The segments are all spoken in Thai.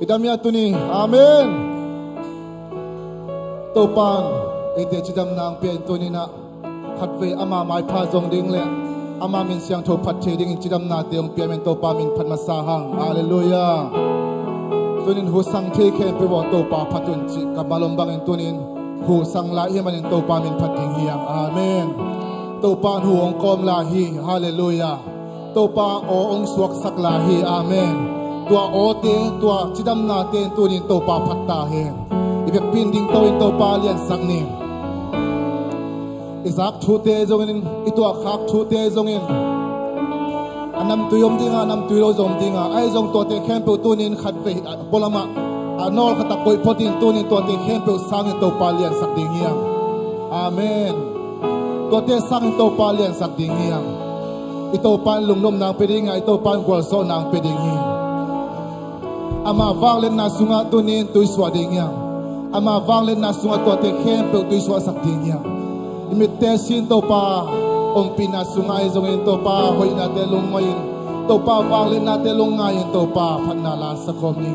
idamya tuni amen topan ite chidam nang pen tuni na khatve ama mai pha jong ding le ama min siang tho phat the ding chidam na teong pen men topa min phat ma sa hang hallelujah tunin hu sang the khe pe bo topa phatun chi kabalom bang en tunin hu sang la hi manin topa min phat ding hiang amen topa hu ong kom la hi hallelujah topa o ong suak sak la hi amen tua o te tua chidam na te tunin topa phat ta hen ivek pin ding to in topa lian sak ni izak thu te zongin itua khak thu te zongin anam tuyom dinga nam tuilo zom dinga ai zong to te khem pe tunin khat ve polama anol khata koi potin tunin to te khem pe sang in topa lian sak ding hiang amen to te sang topa lian sak ding hiang ito pan lungnom nang peding ito pan gwalso nang peding hi ama wanglen na sunga tunin tuiswa ding hiang ama wanglen na sunga to te khem pe tuiswa sak ding hiang imite sin topa ong pina sunga ai zong in topa hoina te lung moin topa wanglen na te lung ngai in topa phanna la sakom ni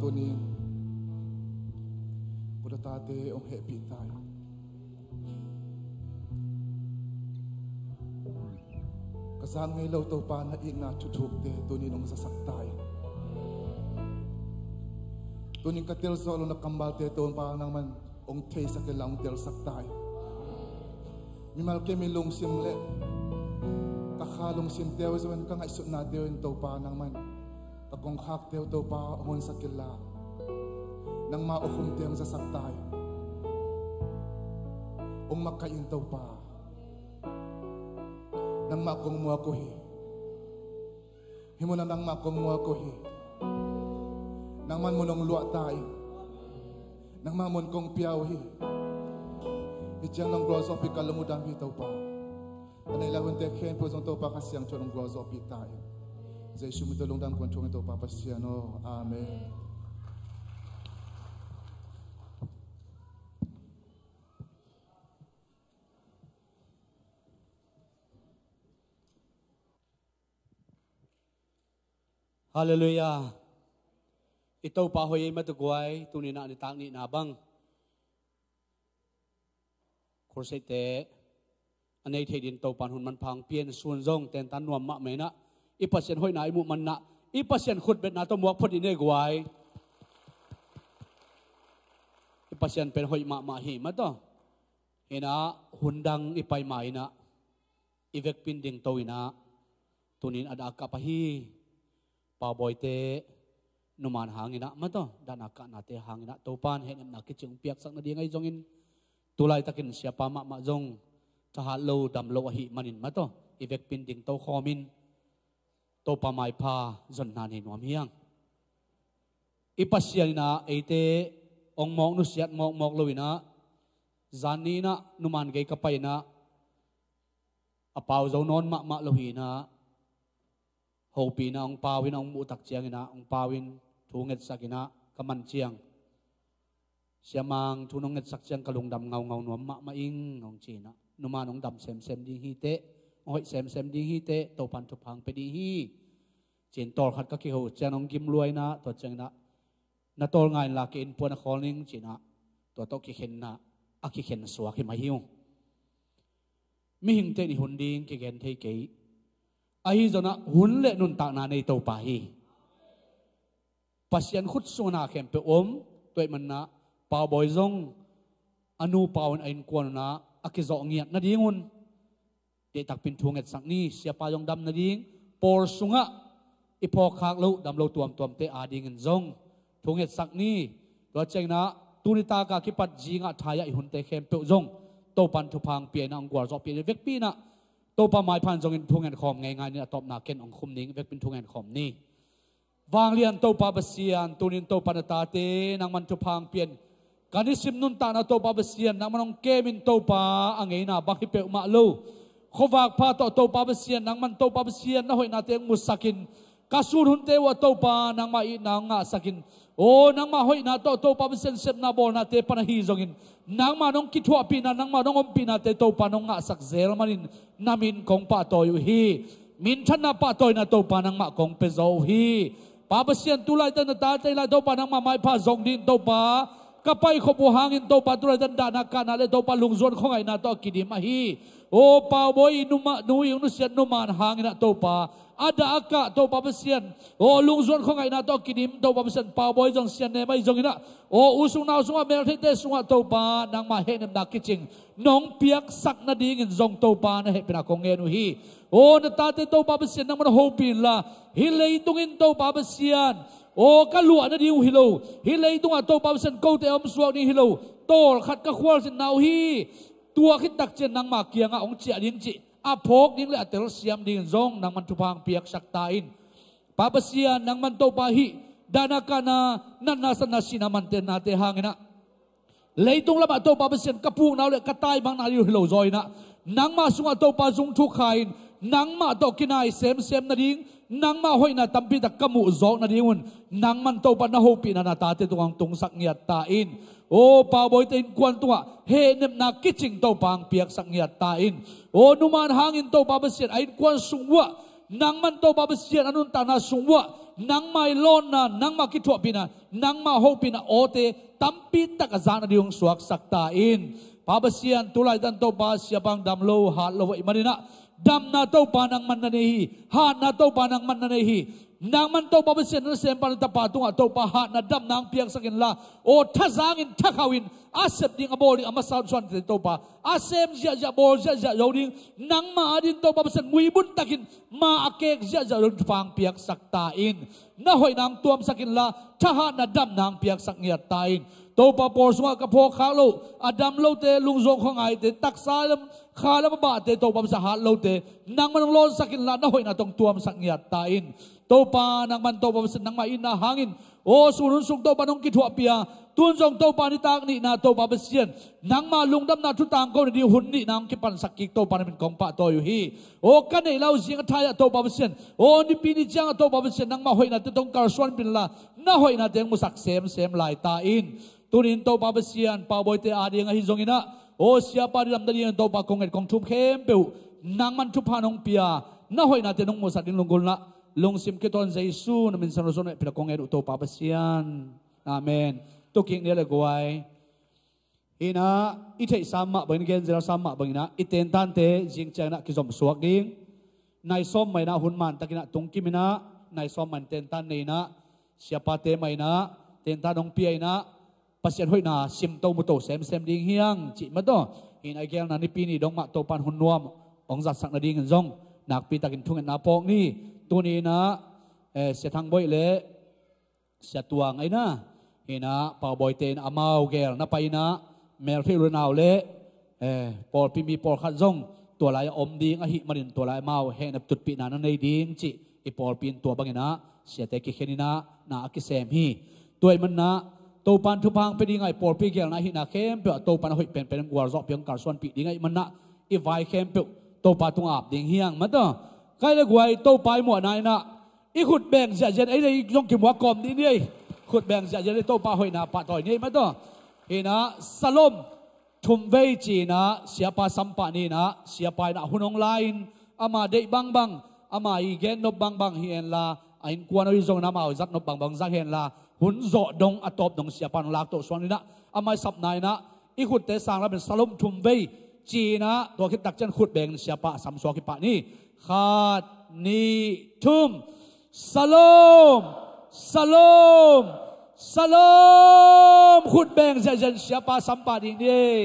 tunin budatate ong happy tayo. Kasang ilaw to pa na ina chuchukte tunin ong sasaktay. Tunin katil solo na kambalte to pa naman ong tay sa kilang tel saktay. Mimal ke milong simle kakalong simtew sa wan kang isut na dew to pa naman takong haktew to pa on sa kila nang maukum tiyang sasaktay ong makain to pa nang makong muakuhi himo na nang makong muakuhi nang man munong luwa tayo nang mamon kong piyawi ijang ng gross of ikalumudan bitaw pa tanay lawan te khen po zong to pa kasiyang chonong gross of tayo zay sumitulong dan konchong ito pa pasiyano amen. Hallelujah. Ito pa hoy matugway tunin na ni tang ni nabang. Kursete anay thedin to panhun man phang pian sun zong ten tan nuam ma me na ipasyan hoy na imu man na ipasyan khut bet na to muak phot ine gwai ipasyan pen hoy ma hi ma to ina hundang ipay mai na ivek pinding to ina tunin ada ka pahi paboyte numan hangina ma to danaka nate hangina to pan hen na kichung piak sak na dingai jongin tulay takin siapa ma jong tahalo damlo hi manin ma to ivek pinding to khomin to pamai pa zon na ni nuam hiang ipasyan na ete ong mok nu siat mok loina zanina numan gay kapay na apaw zo non ma lohina ปีนะองปาวินองมุตักเจียงนะองปาวินทูเงตสักนะกำมันเจียงเสียมังทูนองเงตสักเจียงกะลุงดำเงาหนวมมาอิงองจีนะนุมาน้องดำเซมดีฮีเตะโอ้ยเซมดีฮีเตะโตปันทุพังไปดีฮีจีนตอลขัดก็คิวเจ้าน้องกิมรวยนะตัวเจงนะนาตอลไงลากินปวนคอลิงจีนะตัวโตกิเข็นนะอากิเข็นสวากิมาฮิวมิหิงเตนิหุนดิงกิเกนเทเกยไอ้จนะหุนเล่นุนตานาในโตปาฮีปัสยันขุดสุนาเข้มเปอมตัวมันนะป่าวบอยซงอนุป่าวอินกวนนะอากิจอกเงียนาดิ้งหุนเดตักเป็นทวงเอ็ดสักนี้เสียปายองดำนาดิ้งปอร์สุงะอีพอคากลูดำลูตัวมเตอาดิ้งเงินซงทวงเอ็ดสักนี้ตัวเจงนะตุนิตากาคิปัดจีงะทายาอิหุนเตเข้มเปอซงโตปันทุพังเปียนอังกวาจอกเปียนเวกปีนะโตปาไม้พันจงอินทวงเงินขอมไงเนี่ยตบนาเก็นองคุมนิ่งเวกเป็นทวงเงินขอมนี่วางเลียนโตปาเบเซียนตุนินโตปานตาเตนางมันทุพังเปียนการนิสิมนุนตานาโตปาเบเซียนนางมันองเกมินโตปาอังเงนะบักฮิเปอมาลูขวากพาโตปาเบเซียนนางมันโตปาเบเซียนนะหอยนาเตงมุสกินกาสูรุนเตวโตปานางมาอีนางงะสกินโอ้นางมาหอยนาโตปาเบเซียนเซบนาบอนาเตปนฮีจงอินนางมาน้องคิดหัวปีนางมาน้องอมปีนาเตโตปานองงะสักเซลมานินนามินกงปาโตอยู่ฮีมินชันนาปาโตนาโตปานางมากงเปโซฮีปาเบเซียนตุลายตันตาเตลาโตปานางมาไม่พาจงดินโตปากะไปขบหางอินโตปาตุลายตันดานาการนาเลโตปาลุงจวนของไอนาโตกิดิมาฮีโอ้ป่าวบอยนุมานุยนุเซียนนุมานหางอินาโตปาอาดาอากาโตปาเบเซียนโอ้ลุงจวนของไอนาโตกิดิมโตปาเบเซียนป่าวบอยจงเซียนเนไม่จงอินะโอ้อุสุงนาวสุงาเมลเทเตสุงาโตปานางมาเฮนมนาคิจิงน้องเปียกสักนาดีงินจงโตปานะเฮเป็นอากงเงนุฮีโอ้นตาเตโตปาเบเซียนนางมันโฮปินละฮิเลตุงินโตปาเบเซียนโอ้กะลัวนาดิวฮิโลฮิเลตุงาโตปาเบเซียนโกเตอมสวกนี่ฮิโลโตขัดกะควอลสินนาวฮีตัวคิดตักเจนนางมาเกียงองเจียดินจิอาพกดิ้งเลยอัตลเสียมดิ้งจงนางมันทุพังเปียกสักตาอินปาเบเซียนนางมันโตปาฮีดานาคานานันนาสนาสินามันเตนาเตหางนะเลยตรงละมาโตปาเบเซียนกระพุงนาเลยกระต่ายบางนาอยู่ฮิโลจอยนะนางมาสุงาโตปาจุงทุกขายนางมาโตกินายเซมนาดิ้งนางมาหอยนาตัมปีตะกมุจอกนาดิ้งนางมันโตปานาโฮปีนาตาเตตุงตรงสักเงียตาอินโอ้ป่าวบอยเต็นควันตัวเฮเนมนาคิจิงโตปางเปียกสักเงียตาอินโอ้นุมานหางอินโตปาเบเซียนไอ้ควันสุงวะนางมันโตปาเบเซียนอนุนตานาสุงวะนางไม่ล้นนะนางมาคิดทั่วปีนะนางมาโฮปีนะโอเตตัมปีตะกะจานดิงสวกสักตาอินปาเบเซียนตุลายดันโตปาเสียบังดำโลหาโลวอิมานินะดำนาโตปานางมันนันเอฮีหานาโตปานางมันนันเอฮีนางมันโตปาเบเซียนนั่นเซมปานตะปาตุงะโตปาหานาดำนางเปียกสักินละโอทัซางอินทักขาวินอาเซบดิงอโบดิอามาซาส่วนเตโตปาอาเซมจะโบจะโยดิงนางมาดินโตปาเบเซียนมุยบุนตักินมาอาเกกจะรุนฟางเปียกสักตาอินน่าหอยนางตัวมสักินละทหารนาดำนางเปียกสักเงียตาอินโตปาปอร์สวากระโพกขาโลอดัมโลเตลุงโจของไอเตตักซ้ายลำขาลำบาเตโตปาสหาโลเตนางมันโลสักินละน่าหอยนาตรงตัวมสักเงียตาอินโตปานางมันโตปาเบเซียนนางมาอินนาหางอินโอ้สุรุนสุงโตปานงกิทัวเปียตุนจงโตปานิตากนี่นาโตปาเบเซียนนางมาลุงดำนาทุตังก็ดีหุ่นนี่นางกิปันสักกิโตปานเป็นกองปะโตอยู่ฮีโอ้กันในเราเสียงทายโตปาเบเซียนโอ้นี่ปีนี้จังโตปาเบเซียนนางมาหอยนาตรงการสวนเป็นละน่าหอยนาเตงมุสักเซมลายตาอินตุนินโตปาเบเซียนปาบอยเตอาเดียงฮิจงอินะโอ้เสียปาดิดำดานีโตปากงเอ็ดกองทุบเข้มเปียวนางมันทุพานองเปียน่าหอยนาเตงมุสักดินลงกุลละลงซิมเกตอนเจซูนมินสันโรโซนเปลกงเอ็ดโตปาเบเซียนอาเมนตุกิงเนี่ยเลยกวยอินะอิเทสามะบังเกนเจราสามะบังนะอิเตนตันเตจิงเจนะกิจอมสวกดิ้งนายส้มไม่นะหุ่นมันตะกินะตรงกิมินะนายส้มมันเตนตันนี่นะเสียปาเตไม่นะเตนตันองเปียนะปัสยันห้อยนาซิมโตมุโตเซมดิ้งเฮียงจิมาโตอินไอเกลนันนิปีนี่ดงมะโตปันหุ่นนวมองจัดสักนาดิ้งกันจงนักปีตะกินทุ่งนาปองนี่ตัวนี้นะเสียทางบ่อยเลยเสียตัวไงนะเห็นนะป่าวบอยเตนอามาเกลนับไปนะเมลที่รุนเอาเละปอลพิมีปอลขัดจงตัวลายอมดิ้งอหิมารินตัวลายเมาเห็นตุดปีนานันในดิ้งจิอีปอลปีนตัวบางนะเสียแต่กิเขนินะนากิเซมฮีตัวมันนะตัวปันทุพังไปดิ้งไอปอลปีเกลนะหินาเข้มเปล่าตัวปันหอยเป็นกัวรอบเพียงการส่วนปีดิ้งไอมันนะอีไวเข้มเปล่าตัวปันตุงอาบดิ้งเฮียงมันต้องใครเลยกวยตัวไปหมวดนายนะ อีขุดแบ่งเสียเจนไอ้เลยยงกิมว่ากอมนี่นี่ขุดแบ่งเสียเจนไอ้โตปาหอยนาปะต่อยนี่มาต่อเห็นนะสลมทุมเวจีนะเสียปาสัมปะนี่นะเสียไปนะหุนองไลน์อามาเดบังบังอามาอีเกนนบบังบังเฮียนลาไอ้กวนอริจงน้ำเอาจัดนบบังบังจักเฮียนลาหุนโจดงอัตบดงเสียปานลากโตส่วนนี้นะอามาสับนายนะอีขุดเตสังแล้วเป็นสลมทุมเวจีนะตัวคิดตักจันขุดแบ่งเสียปะสัมสวกิปะนี่ขาดนี่ทุมสลมสลมสลมขุดแบ่งเสียเจนเสียปาสัมปะนี่นี่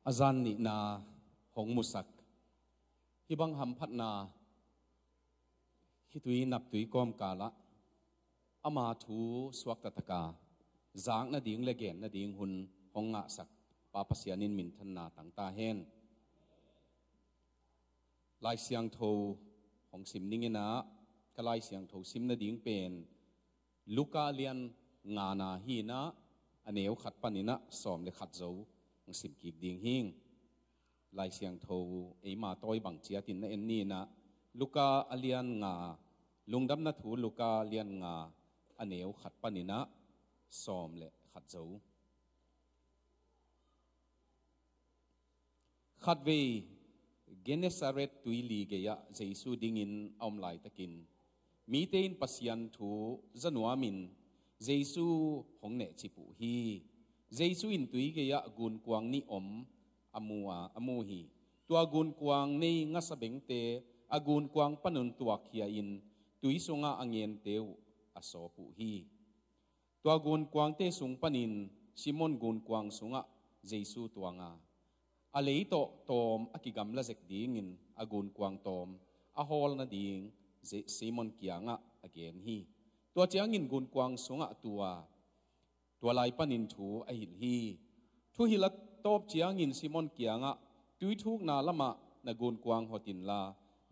อาจารย์นี่นาหงมุสักที่บังหำพัดนาที่ตุยนับตุยกอมกาละอามาทูสวักตะกาจางนาดิ่งเลเกนนาดิ่งหุนหงงะสักปาปเสียนินมินทันนาต่างตาเฮนลายเสียงโทของสิมนิ่งนะก็ลายเสียงโทสิมนาดิ่งเป็นลูกาเลียนงานาฮีนะอันเอวขัดปานินะสอมเลขัดโจสิบกีกดิ่งหิงลายเสียงโทไอมาต้อยบังเจียตินนะเอ็นนี่นะลูกาอเลียนงาลุงดำนัทูลูกาเลียนงาอันเอวขัดปานินะสอมเลขัดโจขัดเวเกเนซาเรตตุยลีเกียเจสูดิ่งอินอมลายตะกินมีเตนปัสยันทูจันวามินเจสูหงเนจิปุฮีเจสุอินตุยเกียกุนกวางนี่อมอมูฮีตัวกุนกวางนี่งัสเบงเตอกุนกวางปนุนตัวเขียอินตุยสงะอังเยนเตวอโศปุฮีตัวกุนกวางเตสุงปนินซิมอนกุนกวางสงะเจสุตัวงาอเลโตตอมอกิกัมละเจกดิ่งอินอกุนกวางตอมอฮอลนาดิ่งซิมอนเกียงะอเกนฮีตัวเจียงอินกุนกวางสงะตัวลายปนินทูไอหินฮีทุหิลักตบเจียงินซิมอนเกียงะตุยทุกนาละมะนกุนกวางหอตินลา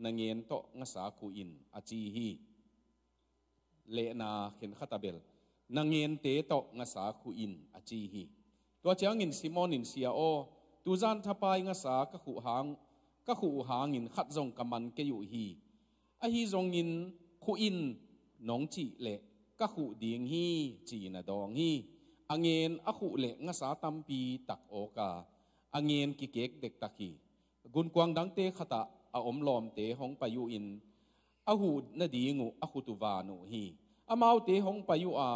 นางเงินโตงสาคูอินอาจีฮีเลนาเข็นขัตเบลนางเงินเตโตงสาคูอินอาจีฮีตัวเจียงินซิมอนินเซียโอตูจานทัพายงสากะขุหางอินขัดจงกำมันเกยุฮีอฮีจงอินคูอินน้องจีเลกะขุดิงฮีจีนาดองฮีอังเงินอขุเละงสาตัมปีตักโอกาอังเงินกิเกกเด็กตักีกุนกวางดังเตขตะอาอมลอมเตหงปายุอินอหูนาดีงูอขุตุวานุฮีอามาวเตหงปายุอา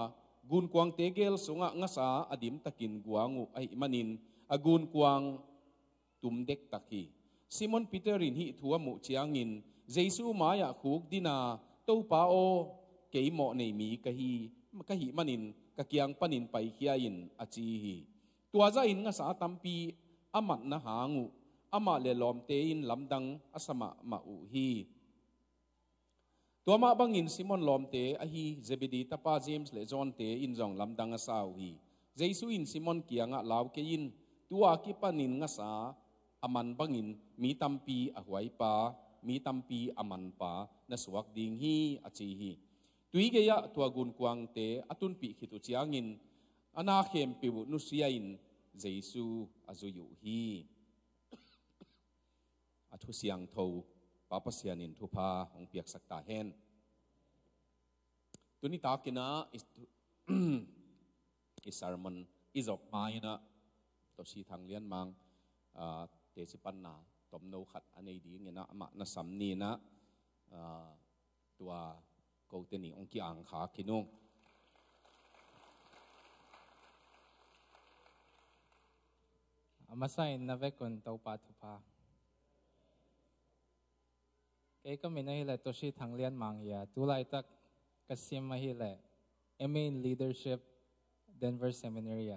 กุนกวางเตเกลสงะงสาอดิมตะกินกวางูไอมันินอกุนกวางตุมเด็กตักีซิมอนปีเตอรินฮิทัวมุเจียงินเจซูมายะขุกดินาเต้าปาโอเกยโมในมีกะฮีมันินกะเกียงปันินไปเขียอินอาจีฮีตัวใจอินงสาตัมปีอามัดนะหางูอามาเลลอมเตอินลำดังอาสมะมาอุฮีตัวมาบังอินซิมอนลอมเตอฮีเจบิดีตาปาเจมส์เลจอนเตอินจองลำดังอาสาวฮีเจสุอินซิมอนเกียงะลาวเกยินตัวกิปันินงสาอามันบังอินมีตัมปีอหวยปามีตัมปีอามันปานสวักดิงฮีอาจีฮีตุยเกียตัวกุนกวางเตอตุนปีขิตุเจียงินอนาเข้มปิวนุสยาอินเจสูอาจุยุฮีอทุเสียงโทปาปเสียนินทุพาของเปียกสักตาเฮนตัวนี้ตากินะอิสารมันอิจบมาอินะตัวชีทางเลี้ยนมังเตสิปันนาตมโนขัดอันนี้ดีเงี้ยนะมาณสัมนีนะตัวกูเตนี่องค์กีอังขาคินุงอามาใส่นาเวกุนเตาปาทุพาเอกมินหิเลตัวชีทางเลียนมังเฮียตุไลตักกสิมมาหิเลเอเมน leadership Denver Seminary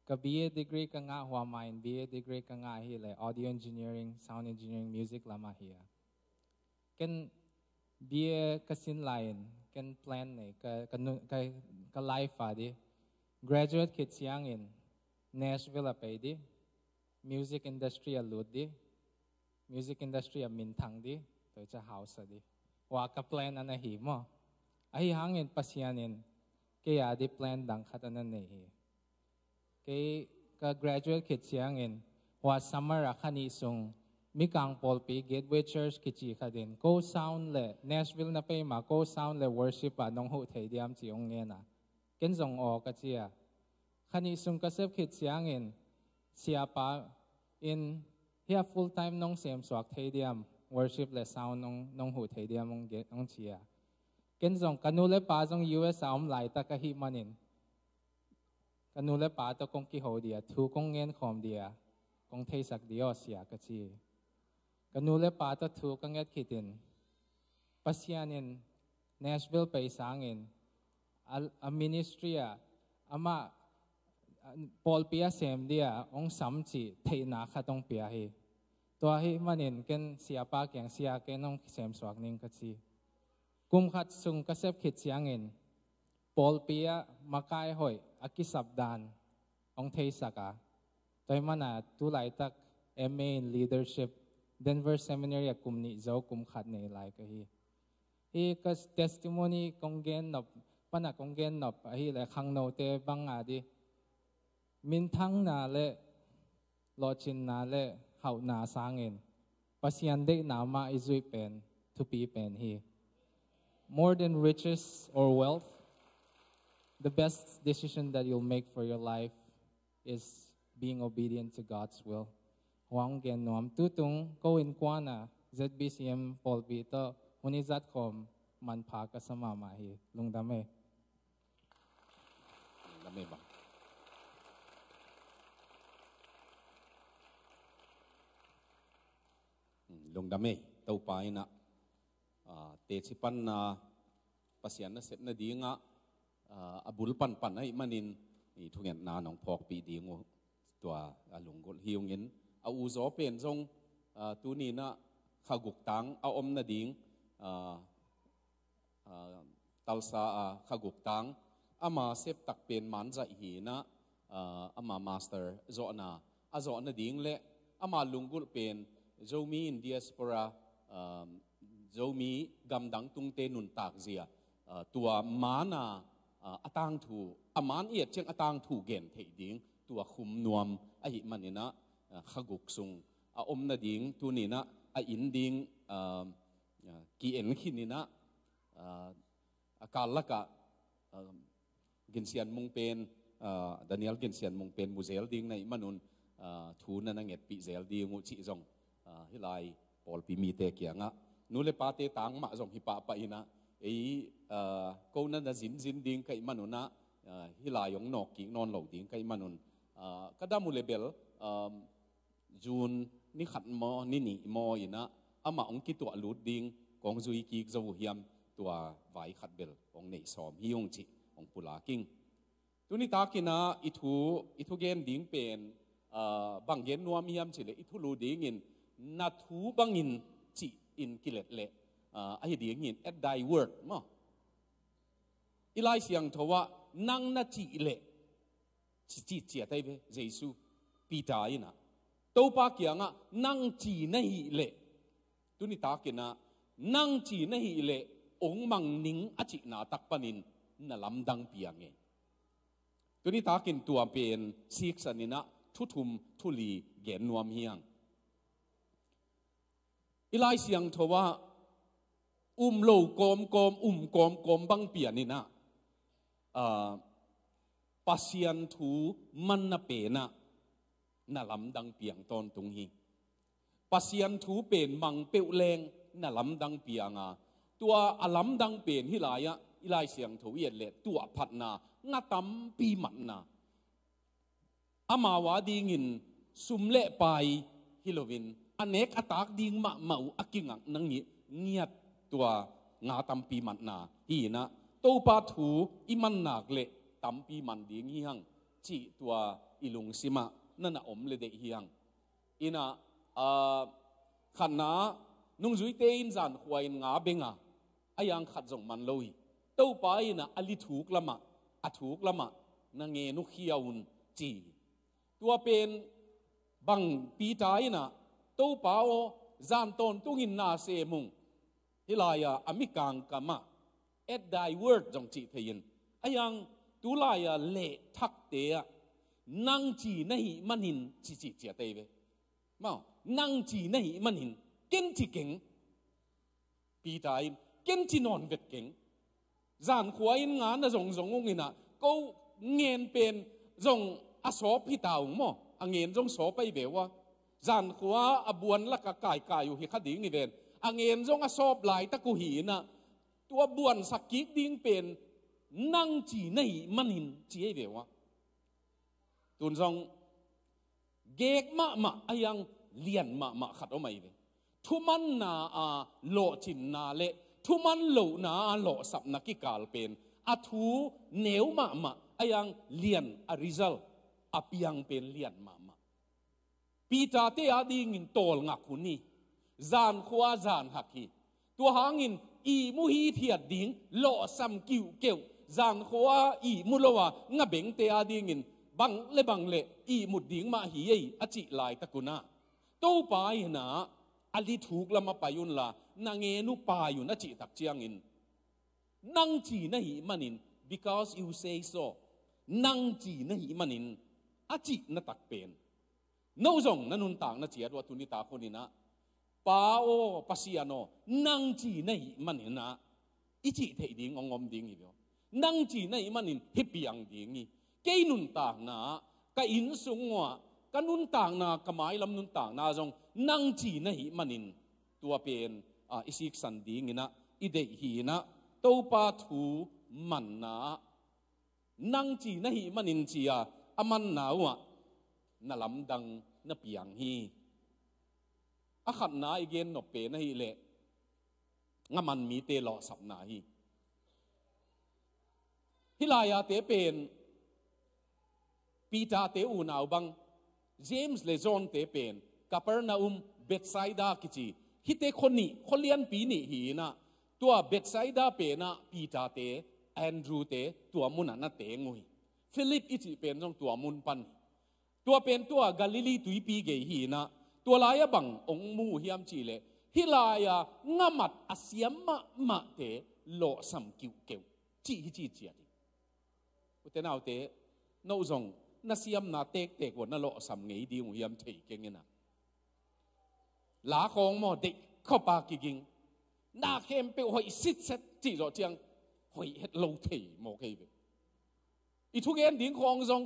ก็ BA degree ก็ง่าหัวไม้ BA degree ก็ง่าหิเล audio engineering sound engineering music ละมาเฮียกัน BA ก็สินไลน์กัน plan เนี่ยก็ life อ่ะดิ graduate kids ยังอิน Nashville ไปดิ music industry หลุดดิ music industry มินทังดิตัวจะ house ดิว่ากับ plan อันนั้นหิมะไอ้หางเงินปัสยานินเกี่ยดิ plan ดังขัดอันนั้นนี่เกี่ยก็ graduate คิดเสียงเงินว่า summer รักขันนี้ส่งมีกางปอลปี Gateway Church คิดจีขัดิน go sound เลย Nashville น่ะไปมา go sound เลย worship อ่ะน้องหูเทียมจีองเงินอ่ะเกินส่งออกกันเจียขันนี้ส่งก็เซฟคิดเสียงเงินเสียปะ in เฮีย full time น้องเสียมสวักเทียม worship เลย sound น้องหูเทียมน้องเชียเกินส่งกันนูเลยป้าส่ง US สาวไหลตะกะหิมันนินกันนูเลยป้าตะกงกี่หัวเดียทูกงเงินคอมเดียกงเทสักเดียวเสียกันจีกันนูเลปาตทูกังเงิดคิดินปัสยานิน Nashville ไปสางอินministry อามาปอลเปียเซมเดียองสามจีเทนาขัดองเปียฮีตัวฮีมันนินกันเสียปากอย่างเสียกันองเซมสวกนิงกันจีกุมขัดซุงกเซฟคิดเสียงอินปอลเปียมาไกหอยอากิสับดานองเทสักะตัวมันตุไลตัก MA in Leadership Denver Seminary กุมนี้เจ้ากุมขัดในไลก็ฮีก็ testimony กงเกนนบปนักกงเกนนบฮีเลยขังโนเตบังอาดิมินทั้งนาเลลอชินนาเลเฮานาสางเงินปัสยันเด็กนามาอิจุยเป็นทุปีเป็นฮี more than riches or wealth the best decision that you'll make for your life is being obedient to God's willหวังเกณฑ์นวมตุ้ตุงก็อินกว่านะ ZBCM ปอลปีโตวันนี้จัดคอมมันพากสมามาฮีลุงดำเมบังลุงดำเมเต้าไปนะเตชิปันนะปัสยันนะเสร็จนะดีงะอบุลปันไอ้มันนินนี่ทุกอย่างนาหนองพอกปีดีงูตัวลุงกฮิวเงินเอาอุโสเป็นทรงตัวนี้นะข้ากุกตังเอาอมนาดิงตัลซาข้ากุกตังอามาเซฟตักเป็นมันใจหีนะอามามาสเตอร์โจนาโจนาดิงเละอามาลุงกุลเป็นโจมีอินเดียสปราโจมีกำดังตุงเตนุนตากเสียตัวมานาอตังถูอามานเอียดเช่นอตังถูเกณฑ์เทดิงตัวคุมนวมไอ้มันนี่นะข้ากุกซุงอมนาดิงตัวนี้นะอินดิงกีเอ็นขินี่นะการละกะกินเสียนมงเป็นดานิเอลกินเสียนมงเป็นมูเซลดิงในมนุนทูนันเงปีเซลดิงอุจิจงฮิไลปอลปีมีเตเกียงะนูเลปาเตตังมาจงฮิปะปะอินะไอ้กูนั่นจะจินดิงไก่มนุนนะฮิไลยงนอกกิงนอนเหล่าดิงไก่มนุนก็ได้มูเลเบลจูนนี่ขัดมอนี่มออีนะอามาองคิดตัวลูดดิงกองจุยกิกจะวุเฮียมตัวไว้ขัดเบลองเนสอมฮิยงจิองปุลากิงตัวนี้ตากินะอิทุเกนดิงเป็นบางเย็นนัวมียมจิเลอิทุลูดิงินนาทูบางอินจิอินกิเลตเลไอเดียงิน at thy word มั้งอีไลเสียงทว่านั่งนาจิเลจิเจียได้เบเยซูปีตายนะตัวปากยังอ่ะนั่งจีไม่เละตัวนี้ตากินะนั่งจีไม่เละองมังนิงอจินาตักปนินน่ะลำดังเปียงเองตัวนี้ตากินตัวเป็นซีกสันนินะทุทุมทุลีเกนนวมเฮียงอีไลเสียงทว่าโลกอมกอมบังเปียนี่นะปัสยันทูมันน่ะเปนะน่ะลำดังเปียงตอนตรงนี้ปัสยันทูเป็นมังเปียวแรงน่ะลำดังเปียงตัวอลำดังเป็นฮิลายะอีไลเสียงทวีเละตัวพัดนางาตัมปีมันนาอามาวาดีงินสุมเละไปฮิโลวินอเนกอตากดิงมาเมาอกิงังนังนี้เงียบตัวงาตัมปีมันนาฮีนะตัวปาถูอิมันนักเละตัมปีมันดีงี้หังจีตัวอิลุงซิมานั่นน่ะอมเลเดเฮียงอินะขันนานุ่งจุยเตอินจันหวยงาเบงอายังขัดจงมันลอยตัวไปนะอลิถูกละมะอถูกละมะนางเงนุขยาวุนจีตัวเป็น บังปีตายนะตู้เปล่าจานตนตุงินนาเสมุงฮิลายาอเมริกังกามาเอ็ดไดเวิร์ดจงจีเทียนอายังตุลายาเละทักเตะนังจีนหิมันหินจีจีเจเตเวมานังจีนหิมันหินเก่งจีเก่งปีตายเก่งจีนอนเวทเก่งจานขวายงานนะจงงงินะก็เงียนเป็นจงอสอบพี่ตาวมั้งเงียนจงสอบไปเบว่าจานขวาอบวนละกะกายอยู่ที่ขดิ่งนี่เวนเงียนจงอสอบหลายตะกุหีนะตัวบวนสักกิดิ่งเป็นนั่งจีในมันหินจีเบว่าตุนจงเกกมายังเลียนมาขัดเอาไม่เวทุมันนาโลจินนาเลทุมันโลนาโลสับนักกิกาลเป็นอัทูเหนียวมายังเลียนอริซัลอภิยังเป็นเลียนมาปีตาเตอดีงินโตลงักคุนี่จานขวาจานหักฮีตัวหางินอีมุฮีเทียดดิ่งโลซัมกิวเกวจานขวาอีมุลวางะเบงเตอดีงินบังเลอีมุดดิ่งมาฮีเออจิลายตะกุนาตู้ปายนะอลิถูกละมาปายุนละนางเงนุปายุนอจิตักเจียงอินนังจีนะฮีมันิน because you say so นังจีนะฮีมันินอจินะตักเป็นน้องนันุนต่างนะเจียดว่าตุนิตาคนนี้นะป้าโอปัสยานอนังจีนะฮีมันินนะอิจิเทดิ่งองอมดิ่งอีเดียวนังจีนะฮีมันินฮิปยังดิ่งอีเกยนุนต่างนะกะอินสุงวะกันนุนต่างนะกะหมายลำนุนต่างนะจงนังจีนะฮีมันินตัวเป็นอิสิกสันดิ่งนะอิเดหีนะตัวปาทูมันนะนังจีนะฮีมันินจีอามันนาวะนลำดังนเปียงฮีอาขัดนาอีเกนนเปนะฮีเละงามันมีเตลอสับนาฮีฮิลายาเตเป็นปีตาเตอูนาวบังเจมส์เลจอนเตเป็นกัปเปอร์นาเบตไซดากิจีฮิเตคนนี้คนเลียนปีนี่ฮีนะตัวเบตไซดาเป็นนะปีตาเตแอนดรูเตตัวมุนนะเตงุยฟิลิปอิจิเป็นจงตัวมุนปันตัวเป็นตัวกาลิลีตุยปีเกฮีนะตัวลายบังองมูฮิยามจีเลฮิลายางามัดอาเซียมะเตโลสัมกิวเกวจีฮิจีจีดิอุตนาอุเตโนจงนาเซียมนาเตกวันนาโลสัมเงยดีมุฮิยามเทเกงนะลาของมอเด็กเข้าปากกิงนาเข้มเปียวหอยซิดเซตจีโรเจียงหอยเฮ็ดโลเทโมเกยอีทุกเงินดิ้งของจง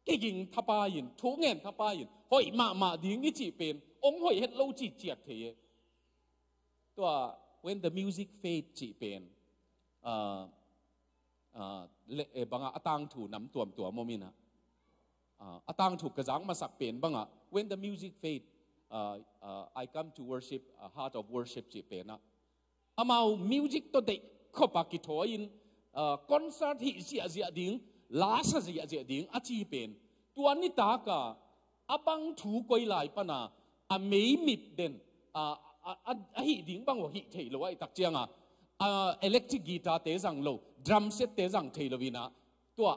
กิงทับปายินทุกเงินทับปายินหอยมาดิ้งอีจีเป็นองหอยเฮ็ดโลจีเจียดเทตัว when the music fade จีเป็นบางอัตังถูน้ำตัวโมมินะอัตังถูกกระจังมาสักเป็นบางอ่ะ when the music fade I come to worship heart of worship จีเป็นนะอามามิวสิกตัวเด็กเข้าปากกิทอยินคอนเสิร์ตที่เสียดิ้งลาสเสียดิ้งอาจีเป็นตัวนี้ตากะอาบังถูกอยไหลปะนะไม่มิดเด่นฮิดิ้งบังว่าฮิเทลไว้ตักเจียงอิเล็กทริกกีตาร์เตะจังโลดรัมเซตเตะจังเทลวินะตัว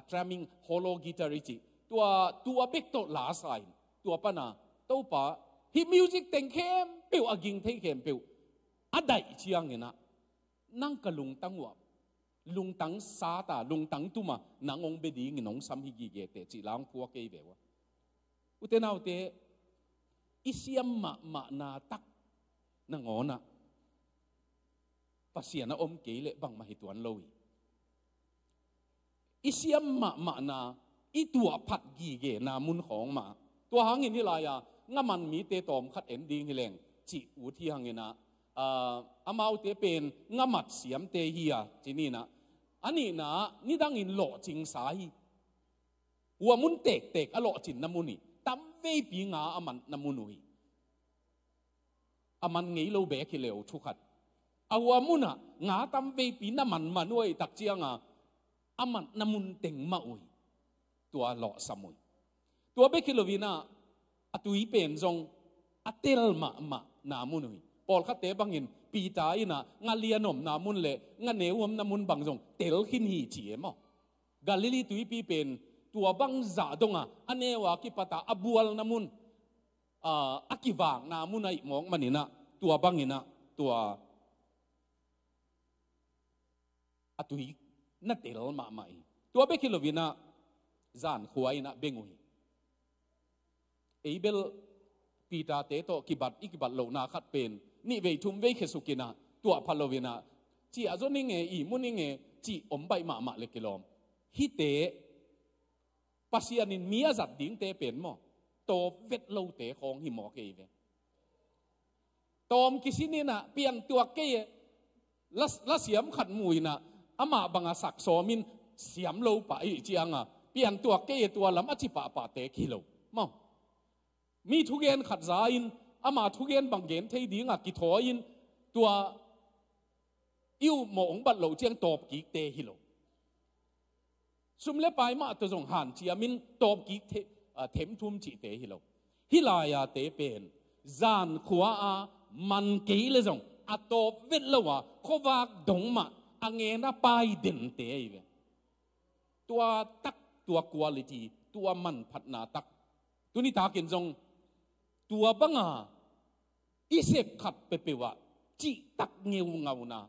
ทรัมมิ่งโฮโลกีตาริจิตัวเบกโตลาสไยตัวปะนะตัวปะฮิมิวสิกเต็งเข้มเปียวกิงเทเข้มเปียวได้เชียงเงินะนั่งกะลุงตั้งวะลุงตั้งซาตาลุงตั้งตุมานังองเบดีงินองสัมฮิกิเกเตจิลางพัวเกยเบวะอุเทนเอาเตอิเซียมมานาตักนังอนะปัสยานะอมเกยเลบังมาหิตวันลอยอิเซียมมานาอีตัวผัดกีเกนามุนของมาตัวหางเงินที่ลายงามันมีเตตอมขัดเอ็นดิ้งฮิเลงจิอุที่หางเงินนะอามาเตเป็นงามัดเสียมเตฮียจีนี่นะอันนี้นะนี่ดังอินหล่อจริงสายหัวมุนเตกอหล่อจินน้ำมุนีตั้มเวปีงาอามันน้ำมุนุยอามันงี้เราเบกเลวทุกขัดอาหัวมุนะงาตั้มเวปีน้ำมันมาด้วยตักเจียงอามันน้ำมุนเต็งมาอุยตัวหล่อสมุยตัวเบกเลวินะอตุยเป็นจงอเตลมานามุนุยปอลขัดเตบังอินปีตายนะงาเลียนอมนามุนเละงาเนวมนามุนบังจงเตลขินฮีเฉียมอกาลิลีตุยปีเป็น ตัวบังจ่าดงอันเนวากิปตาอบัวลนามุนอากิวางนามุนไอมองมันนี่นะตัวบังนี่นะตัวอตุยนัดเตลมาใหม่ตัวเบกิโลวินะจานขวายนะเบงุยเอเบลปีตาเตโตกิบัดอิกิบัดโลนาขัดเป็นนี่เวทุมเวเคสุกินะตัวพาโลวินะจีอาจนิงเงอีมุนิงเงจีอมใบมาเลกิลอมฮิเตปัสยานินมีอาจัดดิ้งเตเป็นมั้งโตเวทโลเตของหิมอเกยเวตอมกิสินี่นะเปลี่ยนตัวเกยละเสียมขัดมุยนะอามาบังอาศักโซมินเสียมโลไปจียงเปลี่ยนตัวเกยตัวลำอจิปะปะเตกิโลมั้งมีทุเกนขัดใจอินอามาทุเกนบางเกนเทดิ้งกิทออินตัวอิวหมองบัดโลเจียงตบกิเตฮิโลซุมเลไปมาตัวจงหันเจียมินตบกิเทมทุมจิเตฮิโลฮิลายาเตเป็นจานขวามันกีเลจงอัตบเวลวะขวักดงมาอังเงน่าไปเด่นเตยเวตัวตักตัวคุณภาพตัวมันพัฒนาตักตัวนี้ตากินจงตัวบังอิเสกขัดเปเปวะจิตักเงียวเงานา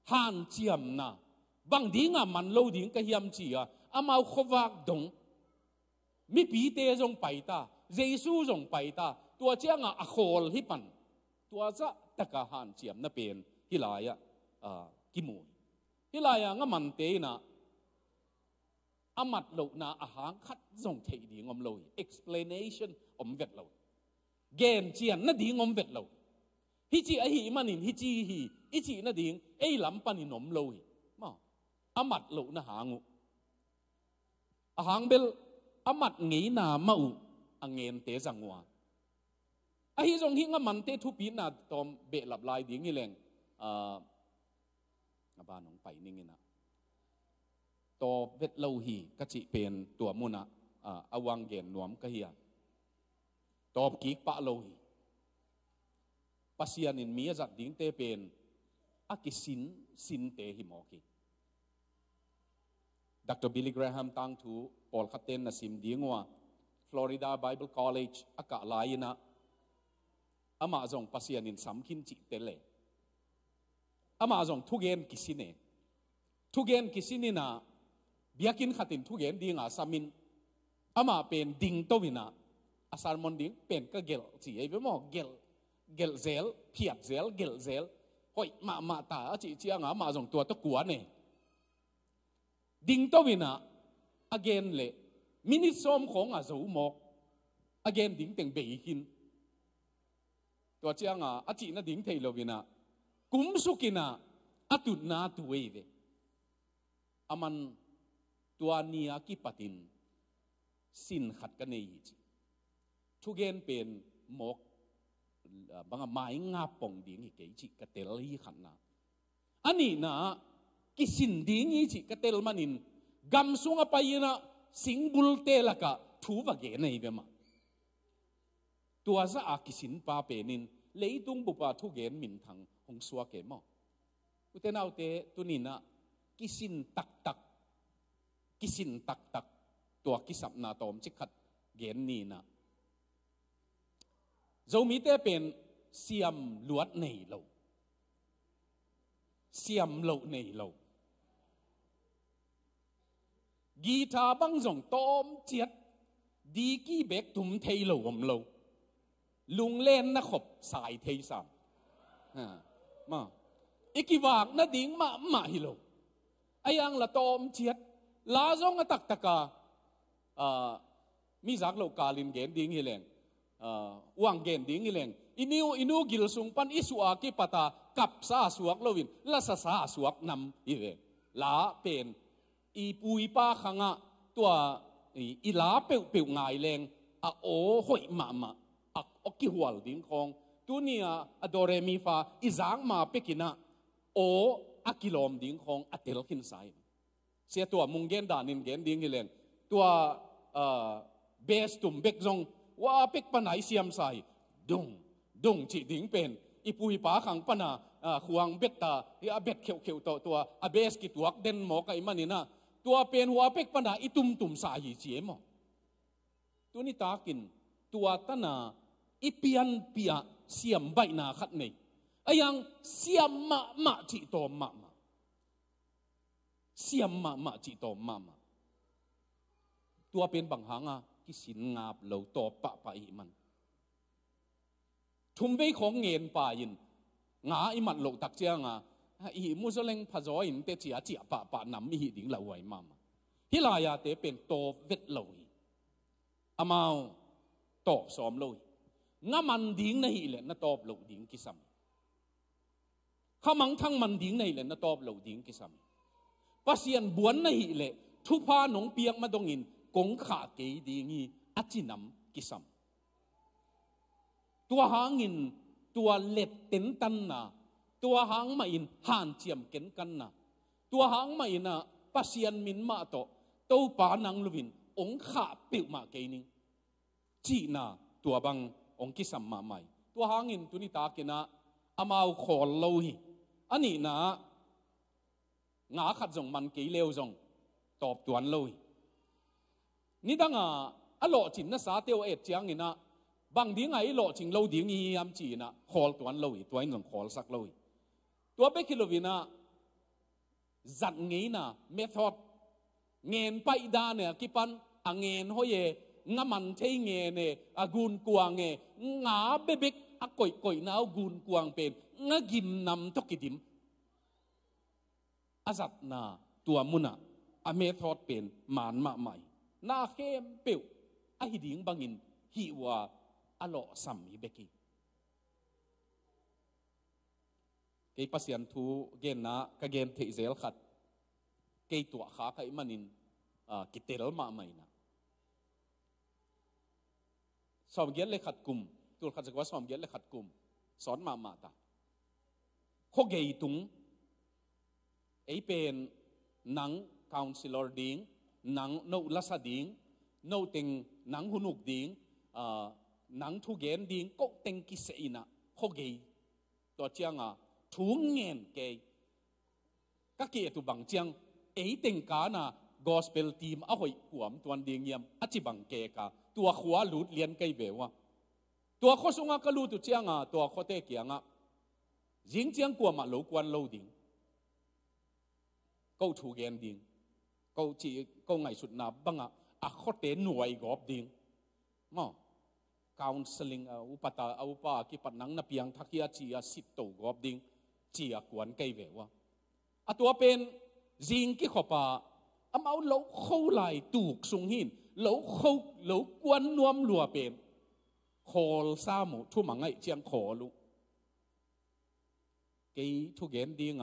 หันเจียมนาบางดิ้งมันโลดิ้งก็ยำจีอามาขวักดงมีปีเตจงไปตาเยซูจงไปตาตัวเจ้าอโคลฮิปันตัวจะตะกะหันเจียมน่ะเป็นฮิลายกิมูฮิลายงั้นมันเตนะอามัดโลนาอาหารคัดจงเทดีงอมโล explanation อมเวทโลเกณฑ์เจียนน่ะดีงอมเวทโลฮิจิอหิมันนินฮิจิฮิอิจิน่ะดีไอ้ลำปันินอมโลมาอามัดโลนะหางูอาหารเบลอามัดงี้นามาอุอังเงินเตจังวัวไอ้จงหิงมันเตทุปีนาตอมเบลับลายดิ้งนี่แหละบ้านของไปนิ่งนะตัวเวทโลหีก็จิเป็นตัวมุนะอวังเกนนวมก็เฮียตัวกิกปะโลหีปัสยานินมีจัดดิ้งเตเป็นอากิสินเตหิมอกีDr. Billy Graham ตั้งทูปอลคัตเตนนะสิมดิ้งว่า Florida Bible College อากาศลายนะอามาจงปัสยานินสำคินจิเตเลอามาจงทุเกนกิสิเนทุเกนกิสินีนะเบียกินขัดตินทุเกนดิ้งอาสามินอามาเป็นดิ้งโตวินะอาสารมอนดิ้งเป็นก็เกลจีไอ้เพื่อมอเกลเซลเพียบเซลเกลเซลหอยมาตาจีเจียงอามาจงตัวตะกัวเนี่ยดิ้งโตวินะอเกนเลยมินิซอมของอาจูหมอกอเกนดิ้งเต็งเบยินตัวเจียงอาจีน่ะดิ้งเทโลวินะกุมสุกินะอตุนาตัวเวอามันตัวเนียกิปตินสินขัดกันในอีจีทุเกนเป็นหมอกบางไม้งาปองดิ้งอีกจีกระเตลฮีขันนะอันนี้นะกิสินดิ้งอีจีกระเตลมันินกำสุงไปนะสิงบุลเตละกะทูวะเกนในเวมาตัวจะอากิสินปาเปนินเลยตุงบุปผาทุเกนมินทังหงสัวเกมออุเทนเอาเตตุนินะกิสินตักตัวกิสับนาตอมจิขัดเกนนี่นะเจ้ามีเตเป็นเสียมลวดในโลเสียมโลในโลกีตาบังจงตอมเจียดดีกี้เบกตุมเทโลอมโลลุงเล่นนะขบสายเทสามมาอีกวากนะดิ้งมาฮิโลไอ้ยังละตอมเจียดลาจงตักตะกามีจักโลกาลินเกนดิ้งฮิเลงวางเกนดิ้งฮิเลงอินิวกิลสุงปันอิสุอากิปตากับซาสวกโลวินละซาสวกนำฮิเลงลาเป็นอีปุยป้าขังตัวอีลาเปียวง่ายแรงโอ้หอยมาอกิหัวดิ้งของตัวนี้อโดเรมีฟาอีจางมาเปกินะโออกิลอมดิ้งของอเตลขินไซเสียตัวมุงเกนดานินเกนดิ้งฮิเลงตัวเบสตุมเบกจงว่าเป็กปนัยเสียมไซดุงจีดิ้งเป็นอีปุยป้าขังปนาขวางเบ็ดตาที่เบ็ดเขียวตัวเบสกิตวักเด่นหมอกไอมันนี่นะ ตัวเป็นหัวเป็กปัญหาอิตุมตุมสาหิเจียมตัวนี้ตากินตัวตนาอิเปียนเปียเสียมใบนาขัดในไอ้ยังเสียมมะจิโตมะเสียมมะจิโตมะตัวเป็นบังหางกิสินงาบเหลาตอปะปะอีมันทุ่มไว้ของเงินป่ายินงาอิมันโลตักเจียงอีมุสลิมพะจอยนเตจีอาจีปะปะนำอีดิ่งเหลาไว้มาฮิลายาเตเป็นโตเวทเหลาอามาตอบสอมเหลางามันดิ่งในหิเลนตอบเหลาดิ่งกิสัมข้ามังทั้งมันดิ่งในหิเลนตอบเหลาดิ่งกิสัมปัสยันบวนในหิเลทุพาหนงเปียกมาดงอินกงขาเกยดิ่งอาจินำกิสัมตัวหางินตัวเล็ดเต็นตันนะตัวหางมาอินห่านเจียมเก็นกันนะตัวหางมาอินปัสยันมินมาโตเต้าปานังลวินองขาปิวมาเกนิงจีนาตัวบังองกิสัมมาใหม่ตัวหางินตัวนี้ตากินะอามาขอโลหิอันนี้นะงาขัดจงมันกี่เลวจงตอบตัวนโลหินี่ดังอโลจินนะสาเตียวเอ็ดเจียงนี่นะบางดิ้งไอ้โลจิงโลดิ้งยามจีนะขอลตัวนโลหิตัวนี้จงขอลสักโลหิตัวเบกิโลวินะจัดงี้นะเมธอดเงินไปดาเนี่ยกิปันเงินห้อยงามันเทเงินเนี่ยกูนกวางเนี่ยงาเบบกก่อยน่ากูนกวางเป็นงากิมนำทุกกิดิมอาจัดนาตัวมุนะเมธอดเป็นมานมาใหม่นาเข้มเปียวหิดิ้งบางินหิวาอโลสัมฮิเบกิเกย์ปัสยันทูเกณฑ์นะกับเกณฑ์เทเซลขัดเกย์ตัวขาใครมันนินกิเตลมาใหม่นะสอบเกณฑ์เลยขัดกลุ่มตัวขัดจักว่าสอบเกณฑ์เลยขัดกลุ่มสอนมาตาข้อเกย์ตุงไอเป็นหนังคาวน์ซิลล์ดิ้งหนังโนลัสดิ้งโนเต็งหนังหุนุกดิ้งหนังทุเกณฑ์ดิ้งก็เต็งกิเซอินะข้อเกย์ตัวเจียงทุงเงินเกย์ก็เกี่ยตัวบังเจียงไอเต็งกานะgospel team หอยขวมตัวดิ้งยำจิบังเกย์กาตัวขวาลุดเลียนเกย์เบวะตัวข้อสงก็ลุดตัวเจียงตัวข้อเตะเกียงยิงเจียงกว่ามาโลกวนโลดิ้งก็ทุเกณฑ์ดิ้งก็จีก็ไงสุดนับบังข้อเตะหน่วยกอบดิ้งมั้งcounseling อุปตาอุปากิปันนังนับยังทักยาจีสิบตัวกอบดิ้งจีกวนเกย์เบวะตัวเป็นยิงกี่ขบเอาเหลาเข้าไหลตูกสุงหินเหลาเข้าเหลากวนนวมลัวเป็นขอลซามุทุ่มมังไงเจียงขอลุเกย์ทุเกนดิ้ง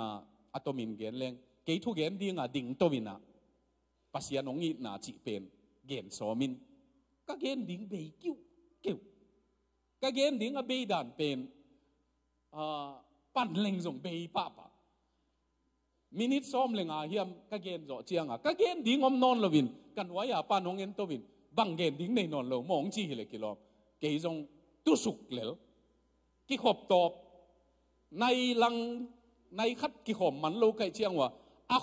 ตัวมินเกนเลงเกย์ทุเกนดิ้งดิ่งตัวมินะปัสยานงอีนาจีเป็นเกนสอมินก็เกนดิ้งเบยกิ้วก็เกนดิ้งเบยดันเป็นปั่นเล็งส่งเบยป้ามินิทซ้อมเลงเฮียมก็เกนจ่อเจียงก็เกนดิ้งอมนอนลวินกันไว้ป้านงเงินตัววินบังเกนดิ้งในนอนเรามองจีเลยกิโลเกย์จงตุสุกเหลวกิขบตอบในลังในคัดกิขมมันโลกไกเจียงว่า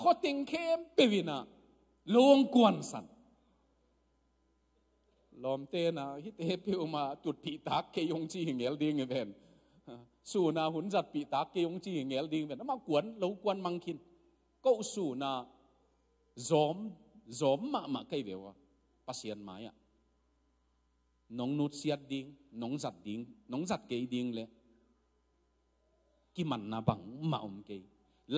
ข้อติงเข้มเปวินะลวงกวนสันลอมเตนะฮิตเฮปิวมาจุดปีตากเกยงจีเงลดิ้งเองสู่นาหุ่นจัดปีตากเกยงจีเงลดิ้งเป็นน้ำมากวนเรากวนมังคินก็สู่นาจอมมาใกล้เววะปัสยันไม้น้องนุชเสียดดิ้งน้องจัดดิ้งน้องจัดเกยดิ้งเลยกิมันนาบังมาเกย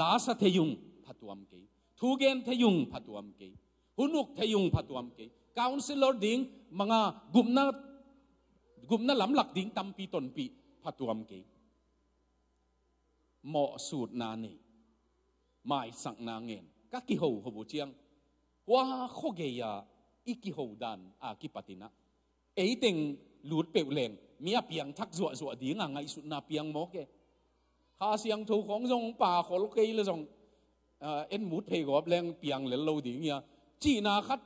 ลาสเทยุงพัตวมเกยทูเกนเทยุงพัตวมเกยหุนุกเทยุงพัตวมเกยกาวน์ซิลล์ดิ้งมังกุมนาลำหลักดิ้งตั้มปีต้นปีพัตวมเกยเหมาะสูตรนานี่ไม่สั่งนางเงินก็กิโหหบุเจียงว่าข้อเกียอีกิโหดันกิปตินะเอติงหลุดเปลวแรงมีเปียงทักจั่วดีงไงสุดนาเปียงโมเกข้าเสียงถูกของทรงป่าขอลเกยเลยทรงเอ็นมุดเพกอบแรงเปียงเหลวดีเงี้ยจีนาคัด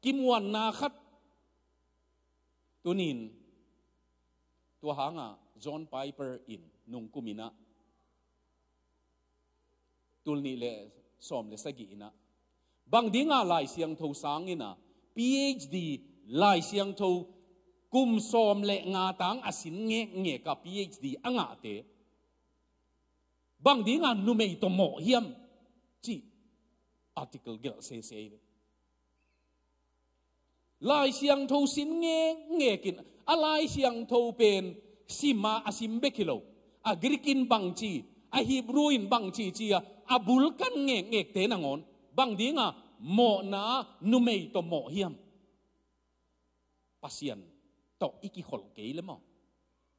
กิมวันนาคัดตัวนินตัวหางจอห์นไพเปอร์อินนุงกุมินะตุลนี่เลยสอมเลยสกีนะ bang dinga lai siang tho sangina PhD lai siang tho kum som le nga tang asin nge ka PhD anga te bang dinga numei to mo hiam chi article gel se lai siang tho sin nge kin alai siang tho pen sima asim bekilo agrikin bang chi a Hebrew bang chi a bul kan nge te nangon bang dinga mo na numei to mo hiam pasian to iki hol ke le mo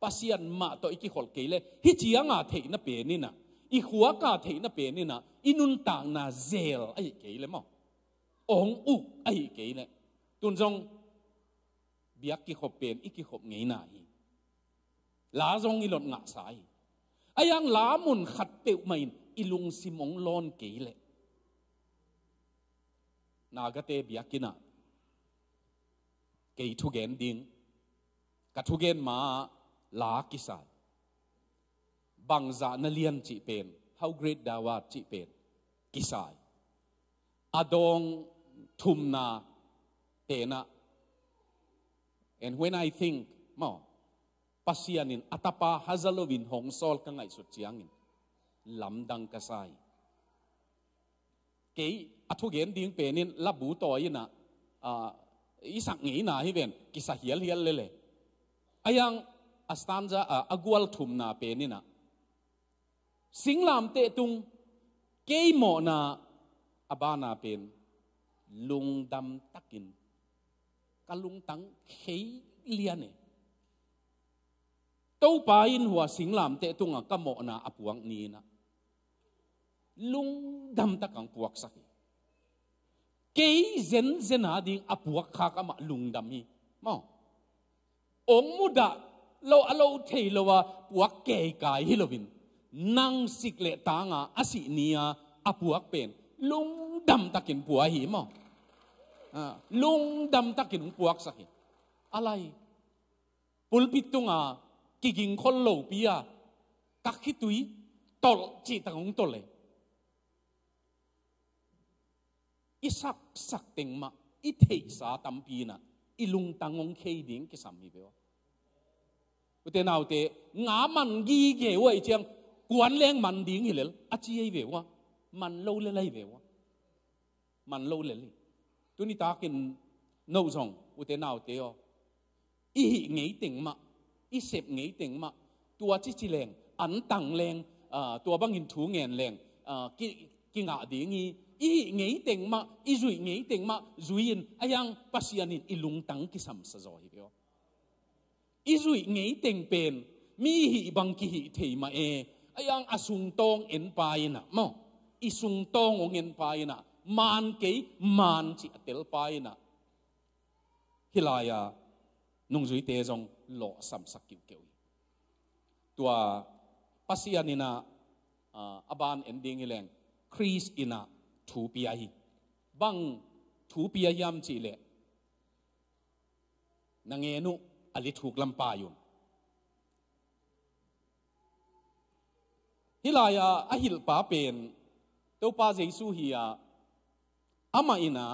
pasian ma to iki hol ke le hi chianga the na pe ni na i khuwa ka the na pe ni na inun tang na zel ai ke le mo ong u ai ke le tun jong biak ki khop pen iki khop ngei na hi la jong i lot nga sai ayang la mun khat pe main ilung simong lon ke le nagate biakina ke thu gen ding ka thu gen ma la kisai bangza na lian chi pen how great dawat chi pen kisai adong thumna tena and when I think mo pasianin atapa hazalovin hong sol ka ngai sut chiangin lamdang kasai ke athu gen ding penin labu to ina isak ngi na hi ben kisa hial le ayang astanza agwal thumna penina singlam te tung ke mo na abana pen lungdam takin kalung tang khei liane tau pa in huwa singlam te tung ka mo na apuang ni na lungdam takang puak saki ke zen ading apuak kha ka ma lungdam hi mo ong muda lo alo thei lowa puak ke kai hi lovin nang sikle tanga asi nia apuak pen lungdam takin puwa hi mo lungdam takin puak saki alai pulpitunga kiging khol pia kakitui tol chi tangong tole isak sak teng ma i thei sa tampina ilung tangong khei ding ki sam hi be ute naw te nga man gi ge wai chang kwan leng man ding hi lel a chi ei ve wa man lo le lai ve wa man lo le li tu ni ta kin no song ute naw te o i hi ngei teng ma i sep ngei teng ma tua chi chi leng an tang leng tua bang hin thu ngen leng ki nga ding i ngei teng ma i zui ngei teng ma zuin ayang pasianin ilung tang ki sam sa zo hi be i zui ngei teng pen mi hi bang ki hi thei ma ayang asung tong en paina mo isung tong ong en paina man ke man chi atel paina hilaya nung zui te jong lo sam sak kiu keu tua pasianina aban ending ileng Chris ina thu pia hi bang thu pia yam chi le nangenu ali thuk lam pa yun hilaya ahil pa pen to pa jesu hiya ama ina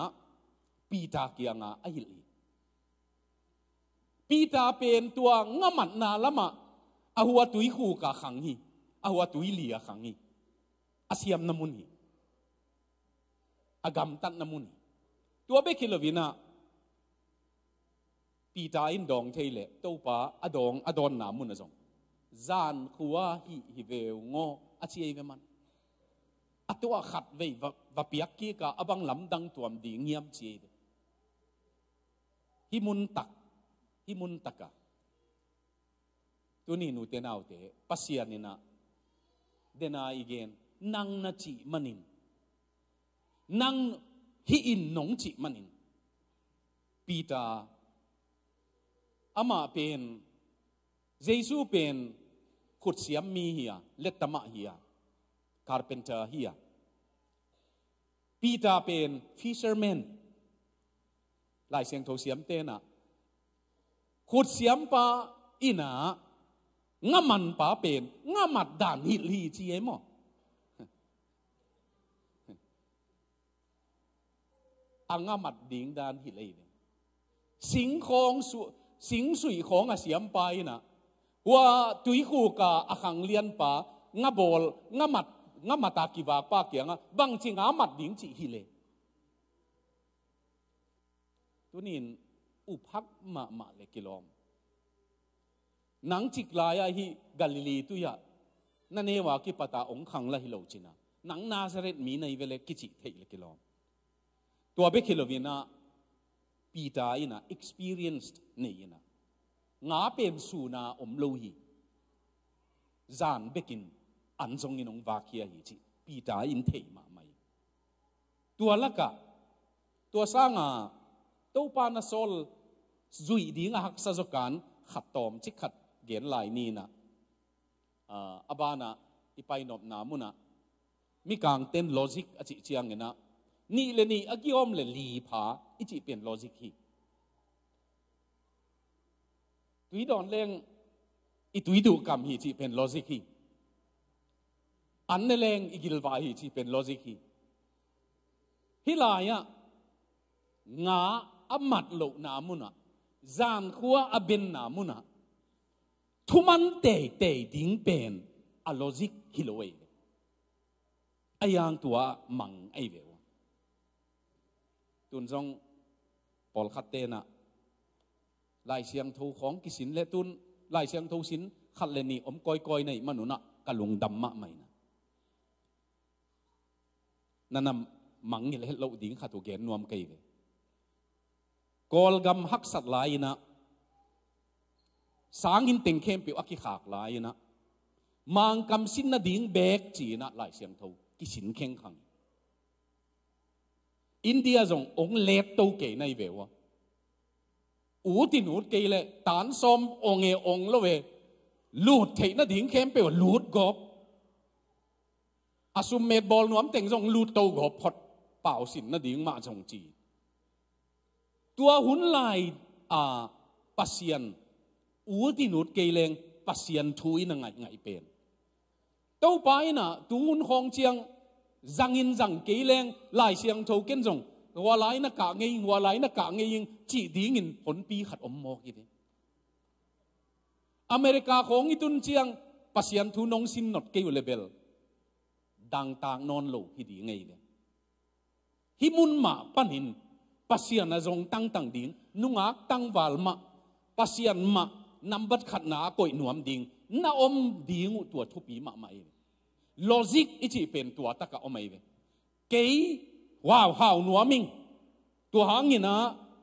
pita kianga ahil pita pen tua ngamat na lama ahua tui khu ka khangi ahua tui lia khangi asiam namun hi agam tan namun tua be kilovina pita in dong theile to pa adon na mun azong zan khuwa hi ve ngo achi ve man atwa khat ve va piak ki ka abang lam dang tuam ding yam chi himun taka tuni nu te nau te pasianina dena igen nang na chi manin nang hi in nong chi manin pita ama pen jesu pen khut siam mi hiya letama hiya carpenter hiya pita pen fisherman lai seng tho siam te na khut siam pa ina ngaman pa pen ngamat dan hi li chi mo อังมัดดิ่งดานหิเลยสิงของสิงสุยของอาเสียมไปนะว่าตุยคู่กาอาขังเลียนป่างะบอลงะมัดตากิวาป้าเกียงบางจิงอามัดดิ่งจิหิเลยตัวนี้อุพักมาเลกิลอมหนังจิกลายฮิกาลิลีตุยะนั่นเอวากิปตาองขังละฮิโลจินะหนังนาซาเรตมีในเวลกิจิเทเลกิลอมตัวเบคิโลวินาปีตาอินะ experienced นี่นะงาเป็นสูนาอมโลหิจานเบกินอันทรงอินองวาคียฮิจิปีตาอินเทมาไม่ตัวละกะตัวสร้างตัวปานาโซลจุยดิ้งหักสะจกันขัดตอมจิขัดเกียนลายนี่นะอบานะอีไปนบนามุนะมีการเต้นลอจิกอจิเจียงเงินะนี่เลยนี่อกิอมเลยลีผาอิจิเป็นลอจิกฮีตุยดอนเล่งอีตุยดูกรรมฮีจิเป็นลอจิกฮีอันเล่งอีกิลวาฮีจิเป็นลอจิกฮีฮิลายะงาอมัดโลนามุนะจานขัวอเบนนามุนะทุมันเตดิ้งเป็นอลอจิกฮิโลเอไอยังตัวมังไอเววตุนจงปอลขัดเตนะลายเสียงทูของกิสินเลตุนลายเสียงทูสินขัดเลนีอมก้อยในมนุนะกะลุงดำมะไม่นะนั่นมังนี่เลยเราดิ้งขัดตัวแกนนวมไกเวกอลกำฮักสัตลายนะสางหินเต็งเข้มเปียวอักขิขากลายนะมังกำสินนะดิ้งเบกจีนะลายเสียงทูกิสินเข่งขังอินเดียจงองเล็ดโตเกในเววอูตินูดเกเลยตานซอมององละเวลูดเทนะดิ้งเข้มเปียวลูดกบอาสุมเมดบอลนวมเต็งจงลูดโตกบพอดเป่าสินนะดิ้งมาจงจีตัวหุ่นลายปัสยันอูตินูดเกเลงปัสยันทุยนังไงเป็นเต้าไปนะตูนของเจียงจังอินจังเกเลงลายเสียงโทเกนจงว่าลายนักกะเงยว่าลายนักกะเงยจีดีงินผลปีขัดอมโมกิเดอเมริกาของอิตุนเจียงปัสยันทุนงสินนดเกยเลเบลดังต่างนอนโลฮิดีไงเลยฮิมุนมาปันหินปัสยันจงตั้งดิ้งนุงักตั้งวาลมาปัสยันมานำบัดขัดหนาก่อยหนวมดิ้งน่าอมดิ้งตัวทุปีมาไม่ลอจิกอิจิเป็นตัวตะกะอไม่เวเกยว้าวหาวหนัวมิงตัวหางเงินะ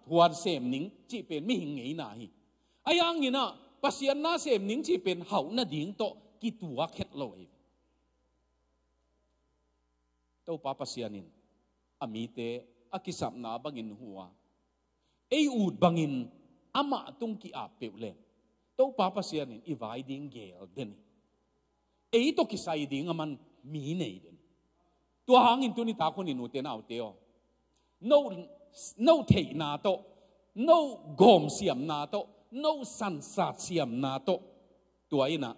ทัวเสมนิงจิเป็นไม่หิงเงยนาฮีไอ้ยังเงินะปัสยันนาเสมนิงจิเป็นหาวนาดิ้งโตกิตัวเข็ดลอยโตปาปัสยันินอามีเตอากิสับนาบังินหัวไออูดบังินอามาตุงกิอาเปวเลนโตปาปัสยันินอีไวดิ้งเกลเดนีไอ้ตัวกิสัยดิ้งมันมีในเดนตัวหางอินตัวนี้ตาคนอินูเตนเอาเตียวโนเทนาโตโนกอมเสียมนาโตโนสันสัตเสียมนาโตตัวไอ้น่ะ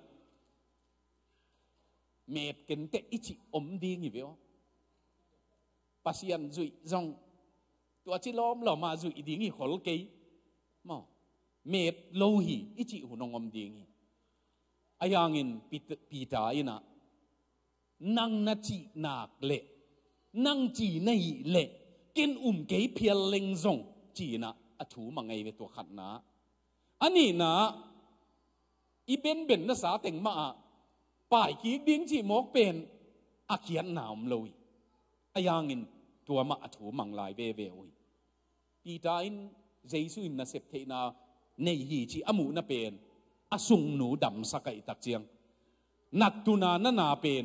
เมดกันเตอิจิอมดิ้งอีเวลปัสยันจุยจงตัวจิล้อมเรามาจุยดิ้งอีขอลเกยมอเมดโลหีอิจิหุ่นองอมดิ้งอายังอินปีตาอินะนังนาจีนักเละนังจีในเละกินเกยเพียลเล็งซงจีนะอถูมังไงเวตัวขัดนะอันนี้นะอีเบนนะสาเต็งมาป่ายกีดิ้งจีมอกเป็นอาเขียนหนามเลยอายังอินตัวมาอถูมังลายเวปีตาอินเจสุอินนะเสพเทนาในหีจีอมูนะเป็นอสุงหนูดำสักไอตักเจียงนัดตุนานาเป็น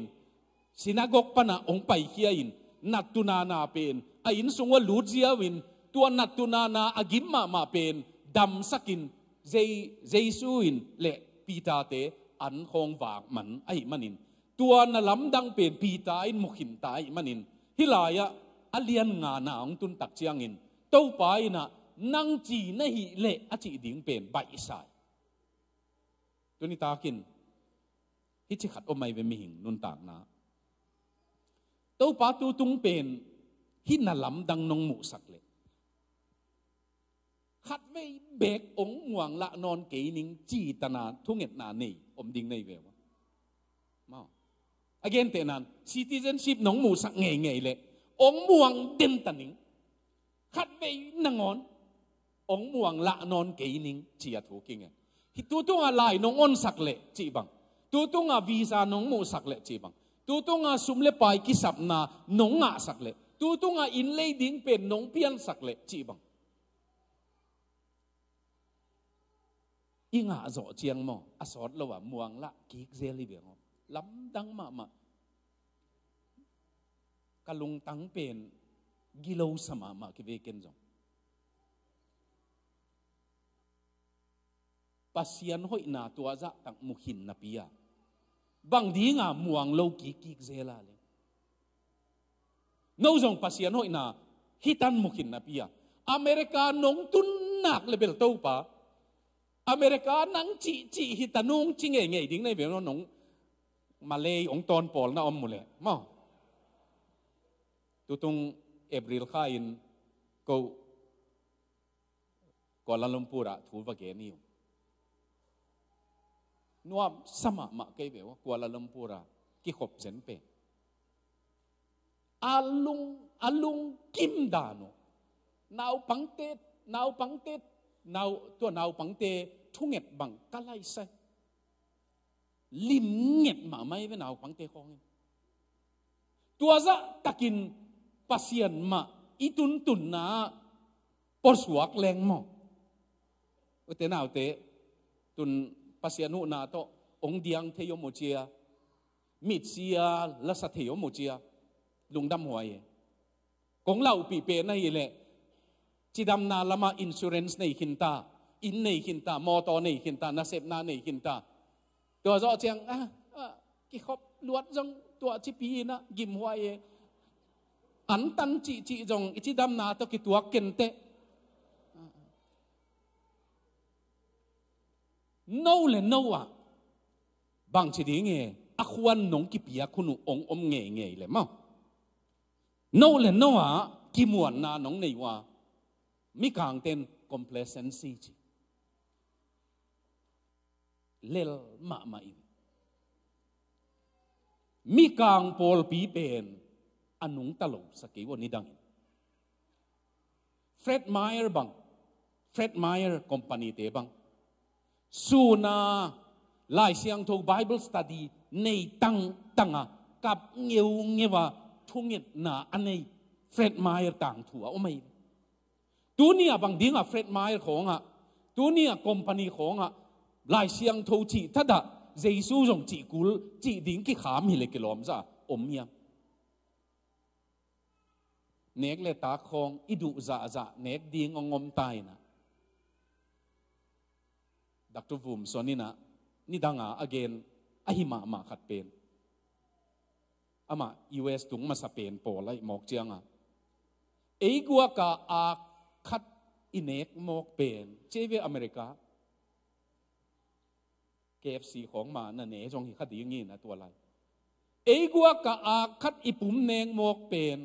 สินากกปนะองไปเขียอินนัดตุนาเป็นไออินสงว่าลูเจียวินตัวนัดตุนาอากิมมาเป็นดำสักินเจสุอินเละปีตาเตอันคงวางมันไอมันินตัวนั่นลำดังเป็นปีตาอินมุขินตาไอมันินฮิลายะอเลียนงานาองตุนตักเจียงอินเต้าไปนะนังจีนะฮิเละอจิดิ้งเป็นใบสายตัวนี้ตากินฮิจิขัดอไม่เวมิหิงนุนต่างนะเต้าปาตูตุงเป็นฮินาลำดังนงหมูสักเลย ขัดไว้เบกองหวงละนอนเกนิงจีตนาทุ่งเอ็ดนาเนยอมดิ่งในเววมาagain เตนัน citizenship น้องหมูสักเงยเงยเลยองหวงเด่นตันนิงขัดไว้นางอนองหวงละนอนเกนิงจีอาถูกิงฮิตุตุงอะไรน้องอ้นสักเละจีบังตุตุงวีซ่าน้องหมูสักเละจีบังตุตุงสุมเลปายกิสับนาน้องงะสักเละตุตุงอินเลดิ้งเป็นน้องเพียนสักเละจีบังอิงาโจเจียงมออสอดละว่ามวงละกิกเซลิเบียงลำดังมากะลุงตังเป็นกิโลสมามาคิเวเกนจงปัสยันหอยนาตัวจะตักมุขินนาปียบางดีงามวงโลกิกเซลาเลยโนจงปัสยันหอยนาฮิตันมุขินนาปียอเมริกานงตุนนักเลเบลเต้าปะอเมริกานังจีฮิตานุงจิงเงยดิ้งในเวลน้องมาเลยองตอนปอลน่าอมหมดเลยมั้งตัวตรงเอพริลข้าอินก็กอลาลัมปุระทูวะเกนิวนัวสมัครมาเกยเบวกอลาลัมปุระกิขบเซนเปอาลุงกิมดานุนาวปังเตนาวตัวนาวปังเตทุ่งเอ็ดบังกะไลไซลิมเงียดมาไม่เป็นนาวปังเตของตัวจะตะกินปัสยันมาอีตุนนาปอสวกแรงมอเตนาวเตตุนปัสยันุนาโตองเดียงเทยโมเจียมิดเซียละสัตเทยโมเจียลุงดำหัวเยกงเหล่าปีเปนั่นเละจีดำนาละมาอินชูเรนส์ในขินตาอินในขินตามอตอในขินตานาเซบนาในขินตาตัวจ่อเจียงกิขบลวดจงตัวจิปีนะกิมหัวเออันตันจีจงจีดำนาตัวกิตัวเกนเตโน่เลยโน่อะบางทีเงี้ยอควันนงกิปียคุณองอมเงี้ยเลยมั้งโน่เลยโน่อะกิมวนนานงในว่ามีการเต้น complacency จีเลลมาอินมีการพอลปีเป็นอนุงตลกสกิวันนี้ดังเฟร็ดไมร์บังเฟร็ดไมร์คอมพานีเตบังสูนาไลเซียงทูไบเบิลสตัดดี้ในตั้งกับเงียวทุ่งเงียนาอันนี้เฟร็ดไมร์ต่างถั่วโอ้ไม่ตัวนี้บางดิ้งเฟร็ดไมร์ของตัวนี้คอมพานีของลายเสียงทูจีถ้าด่าเจสูจงจีกุลจีดิ้งกี่ขามหิเลกิลอมซะอมยังเนกเลตาของอิดุจะเนกดิ้งงมตายนะดักตุฟุมส่วนนี้นะนี่ดังagain อหิมาขัดเป็นอามา US ตุงมาสเปนโปไลหมอกเจียงเอกัวกาอาคัดอินเนกหมอกเป็นเจเวอเมริกาKFC ของมานั่นเองจงหิคัดดีงี้นะตัวอะไรเอกัวกาอาคัดอิปุ่มเนงหมอกเป็น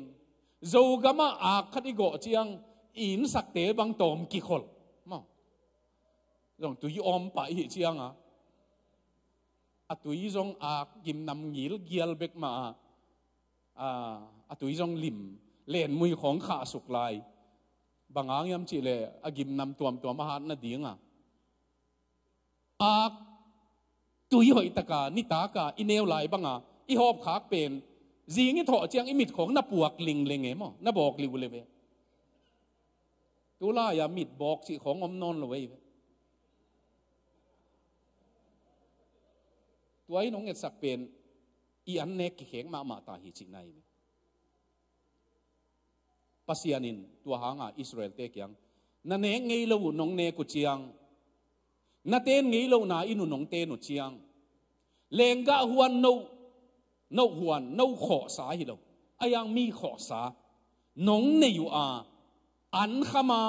โจกามาอาคัดอิโกเจียงอินสักเตบังตอมกิขลมั้งจงตุยอมไปเจียงตุยจงอากิมนำงิลเกียลเบกมาตุยจงลิมเล่นมือของข้าสุกลายบางอย่างยำจีเลกิมนำตัวมหาหน้าดิ่งตุยหอยตะกานิตากาอิเนวไหลบางอีหอบขากเป็นจีงิถอเจียงอิมิดของนับปวกลิงเลงเงมั้งนับบอกลิวเลยเวตุลายามิดบอกสิของอมนนเลยตัวไอ้น้องเอ็ดสักเป็นอีอันเนกเข่งมาตาหิจิในปัสยานินตัวหางอิสราเอลเตกียงนั่นเองไงเราน้องเนกุเจียงนั่นเองไงเราหนาอินุน้องเตนุเจียงเลงกะหวนโนหวนโนขอสาฮิโลอายังมีขอสาน้องเนยูอันขมา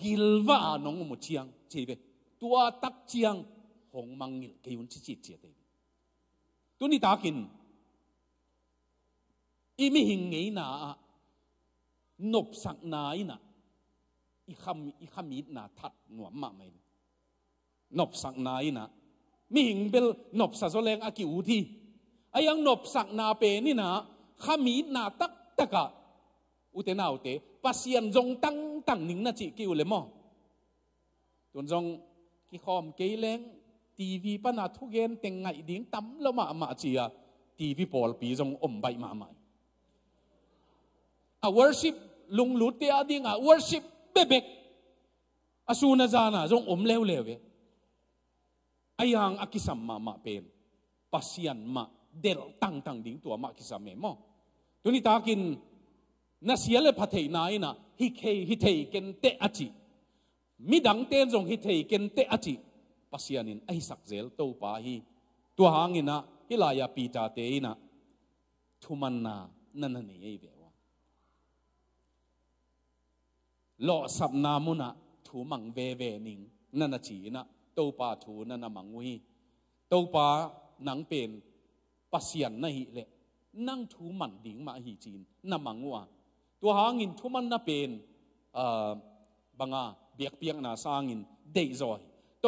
กิลวาน้องมุเจียงเจีเบตัวตักเจียงหงมังงิลเกยุนจิเจียเตตัวนี้ตากินอีไม่หิงไงนานบสักนายนะ อีขมิดนาทัดหนวมมาไม่นบสักนายนะมีหิงเบลนบสักโซเลงอากิวทีไอ้ยังนบสักนาเปนี่นะขมิดนาตักตะกะอุเตนาอุเตปัสยันจงตั้งหนิงนะจิกิวเลยมั้งตัวจงกิคอมเกยเลงทีวีปนาทุเกนเต็งไงดิ้งตั้มละมาจีอะทีวีพอลปีจงอมใบมาใหม่worship ลุงหลุดเตียดิ้งworship เบบกอสูนาจานะจงอมเลวไอ้ยังอากิสัมมาเป็นปัสยันมาเดลตั้งดิ้งตัวมากิสัมเมมตัวนี้ตากินน่าเสียเลยพัทยนายนะฮิเทเกนเตอจิมิดังเต้นจงฮิเทเกนเตอจิปัสยันินไอ้สักเซลโตปาฮีตัวหางินะฮิลายาปีจาเตนะทุมันนานั่นนี่ไอ้เบวหล่อสับนามุนะถูมังเวนิงนั่นน่ะจีนะโตปาถูนั่นน่ะมังวีโตปาหนังเป็นปัสยันนะฮิเลนั่งถูมันดิ่งมาฮิจีนน่ะมังวะตัวหางินทุมันน่ะเป็นบังอาเบียกเปียกนาสางินเดย์จอยโต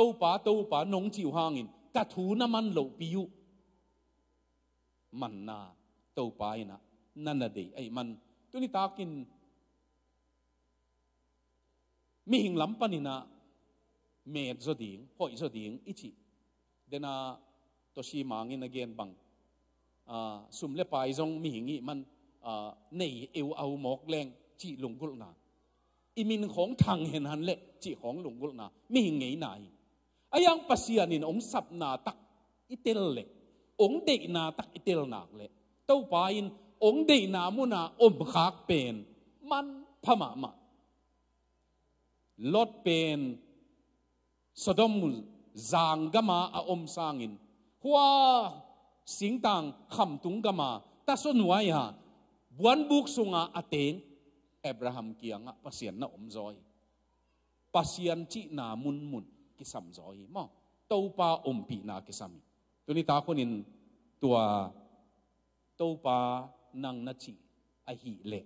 ปานงจิวหางินกะถูน้ำมันโลปิวมันนาโตปาอินะนั่นน่ะเดย์ไอ้มันตัวนี้ตากินมีหิงลำปนินะเมดจดิงหอยจดิงอิจิเดน่าตัวชีมังอินะเกนบังสุมเลปายจงมีหิงอีมันในเอวเอาหมอกแรงจีหลงกุลนาอิมินของทางเห็นหันเละจีของหลงกุลนามีหิงไงนายอายังปัสยานินองสับนาตักอิเตลเละองเดนาตักอิเตลนักเละเต้าปายินองเดนามุนาอมขากเป็นมันพม่ามาลดเป็นสดมจางกมาอมสางินหัวสิงตังคำตุงกมาแต่ส่วนวัยฮะบวนบุกสุงอาเตงอับราฮัมเกียงปัสยันน่ะอมจอยปัสยันจีนามุนกิสัมจอยมั้งเต้าปาอมปีนากิสัมตัวนี้ตาคนนินตัวเต้าปานังนัจีอหิเละ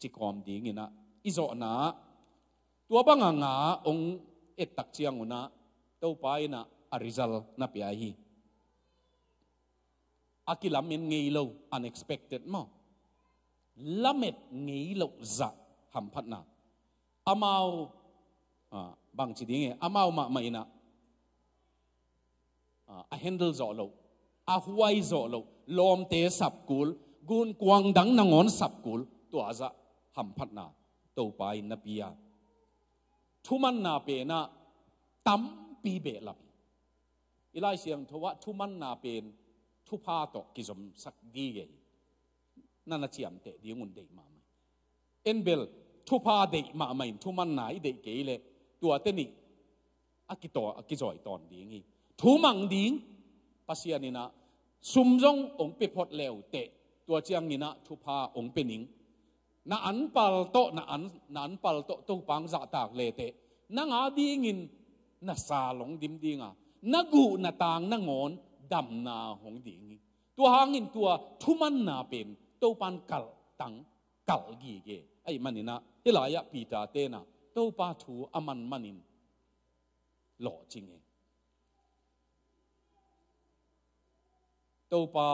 จิกอมดีงินะอิโซนาตัวบังงาองเอตักเชียงอุนะเต้าไปนะอาริซัลนับยาฮีอากิลามินเงี้ยโล unexpected มั้งละเม็ดเงี้ยโลจะหัมพัดนะอามาวบางทีดิ้งอามาวมาอินะhandle จอโลหวยจอโลลมเตะสับกุลกุนกวางดังนงอนสับกุลตัวจะหัมพัดนะเต้าไปนับยาทุมันนาเป็นตั้มปีเบลับอีไลเสียงทว่าทุมันนาเป็นทุพาตกกิจมสักดีเกยนั่นน่ะเจียมเตะดีงุนเดมาไหมเอ็นเบลทุพาเดมาไหมทุมันนาอีเดเกยเลยตัวเตนี่อากิโตอากิจอยตอนดีงี้ทุมังดีปัสยานินะซุมจงองเปพอดเลวเตะตัวเจียงนี่นะทุพาองเป็นนิงนาอันปัลโตนาอันปัลโตตุปังจะตากเลเตนางอาดีงินนาซาหลงดิมดีงานากูนาตางนางอนดำนาหงดีงิตัวหางินตัวทุมันนาเป็นตัวปันกัลตังกัลกีเกไอ้มันนี่นะที่หลายปีตาเตนะตัวปาถูอามันมันินหล่อจริงเองตัวปา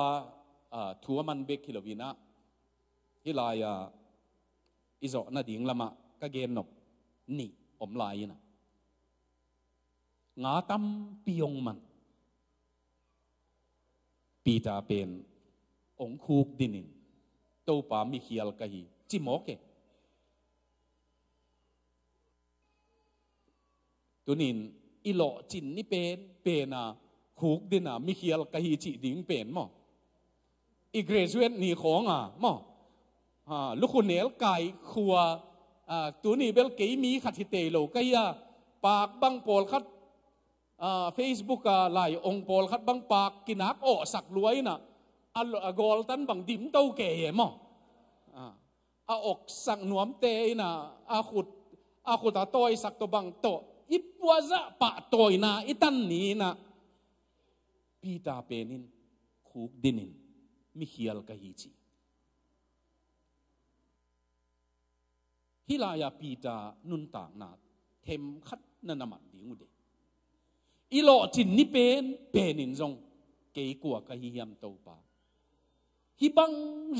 ถูอามันเบกฮิโลวินะที่หลายอิโซนาดิ่งละมะก็เกนนบนี่อมลายนะงาตั้มปียงมันปีตาเป็นองคูกดินินโตปามิเขียลกะฮีจิโมเกตัวนินอิโลจินนี่เป็นคูกดินะมิเขียลกะฮีจิดิ่งเป็นมั้งอีเกรจเวตนี่ของมั้งลูกคนเนลไก่ขัวตัวนี้เบลกี้มีขัดทิเตโลก็ยาปากบังโปลขัดเฟซบุ๊กไลน์องโปลขัดบังปากกินักโอสักรวยนะกอลตันบังดิมเต้าเก๋มั้งอกสักหนวมเตยนะขุดตาโตยสักตัวบังโตอิปวาจะปะโตยนะอิตันนี้นะปีตาเป็นินคูกดินินมิเขียลกะฮีจี ฮิลายาปีตานุนตากนาเทมขัดนันนามัดดิ้งอุเดอีโลจินนี่เป็นนินจงเกี่ยกัวกะฮิยามตัวปาฮิบัง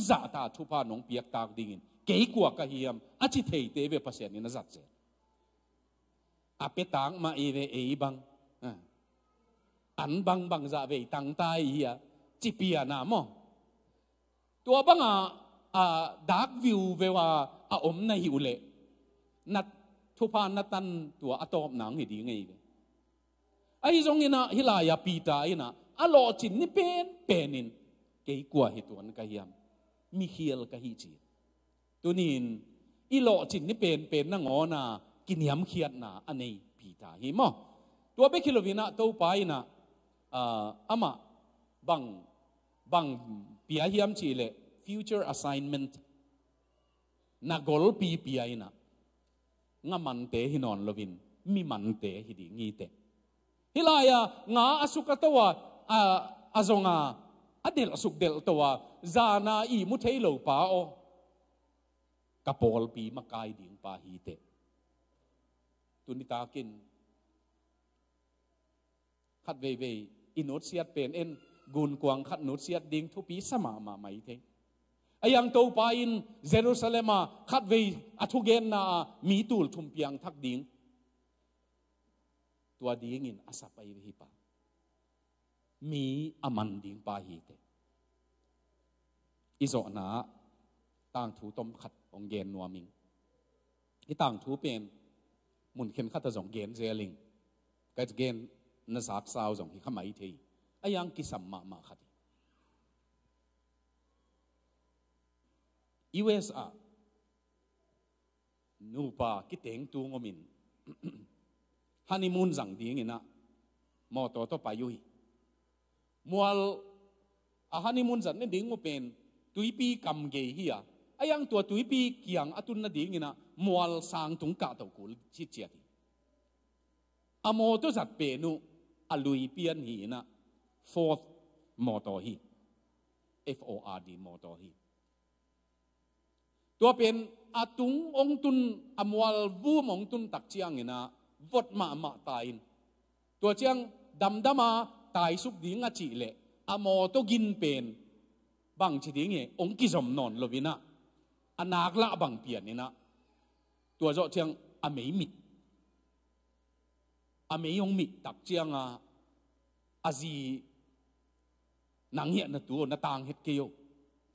จ่าตาทุพานงเปียกตากดิ่งเกี่ยกัวกะฮิยามอาจิเทยเตเวภาษานี่น่าจัดเจอาเปตางมาเอเวเอบังอันบังจ่าเวตังตายเฮียจิเปียนามอตัวบังดักวิวเวว่าอมในหิวเละนัดทุพานนัดตันตัวอตอมหนังเห็ดีไงไอ้ตรงนี้นะฮิลายาปีตาอินะอโลจินนี่เป็นนินเกี่ยกัวเหตุวันกะฮิยามมีเฮียลกะฮิจีตัวนี้อีโลจินนี่เป็นนังอนากินยำเขียดนะอันนี้ปีตาหิมอตัวเบคิโลวินะตัวไปนะอามาบังปีอาฮิยามจีเลfuture assignment na gol pi ina nga mante hinon lovin mi mante hidi ngite hilaya nga asukatawa azonga adel asukdel towa zana I mu thailo pa o kapol pi makai ding pa hite tunitakin khat ve inot siat pen en gun kwang khat not siat ding thu pi sama ma mai the ayang to pa in Jerusalem khat ve athugen na mi tul thum piang thak ding tua ding in asapai hi pa mi aman ding pa hi te izo na tang thu tom khat ong gen nuwa ming I tang thu pen mun khen khat zong gen zeling ka gen na sak sao zong hi khamai the ayang kisam ma khat USA nupa kiteng tu ngomin honeymoon zang ding ina mo to payui mual a honeymoon zan ne ding open tuipi kam ge hiya ayang tua tuipi kiang atun na ding ina mual sang tung ka to kul chi chia amo to zat pe nu alui pian hi na fourth motor hi FORD motor hiตัวเป็นอาตุงองตุนอมวลวูมองตุนตักเจียงเนาะวดมาตายตัวเจียงดำมาตายสุกดิ้งอาจิเละอโมตัวกินเป็นบังจิดิ้งเงองกิจมนอนลวินะอนาคละบังเปลี่ยนนี่นะตัวเจ้าเจียงอเมยมิอเมยองมิตักเจียงอาจีนางเหี้ยนตัวนาตางเฮ็ดเกียว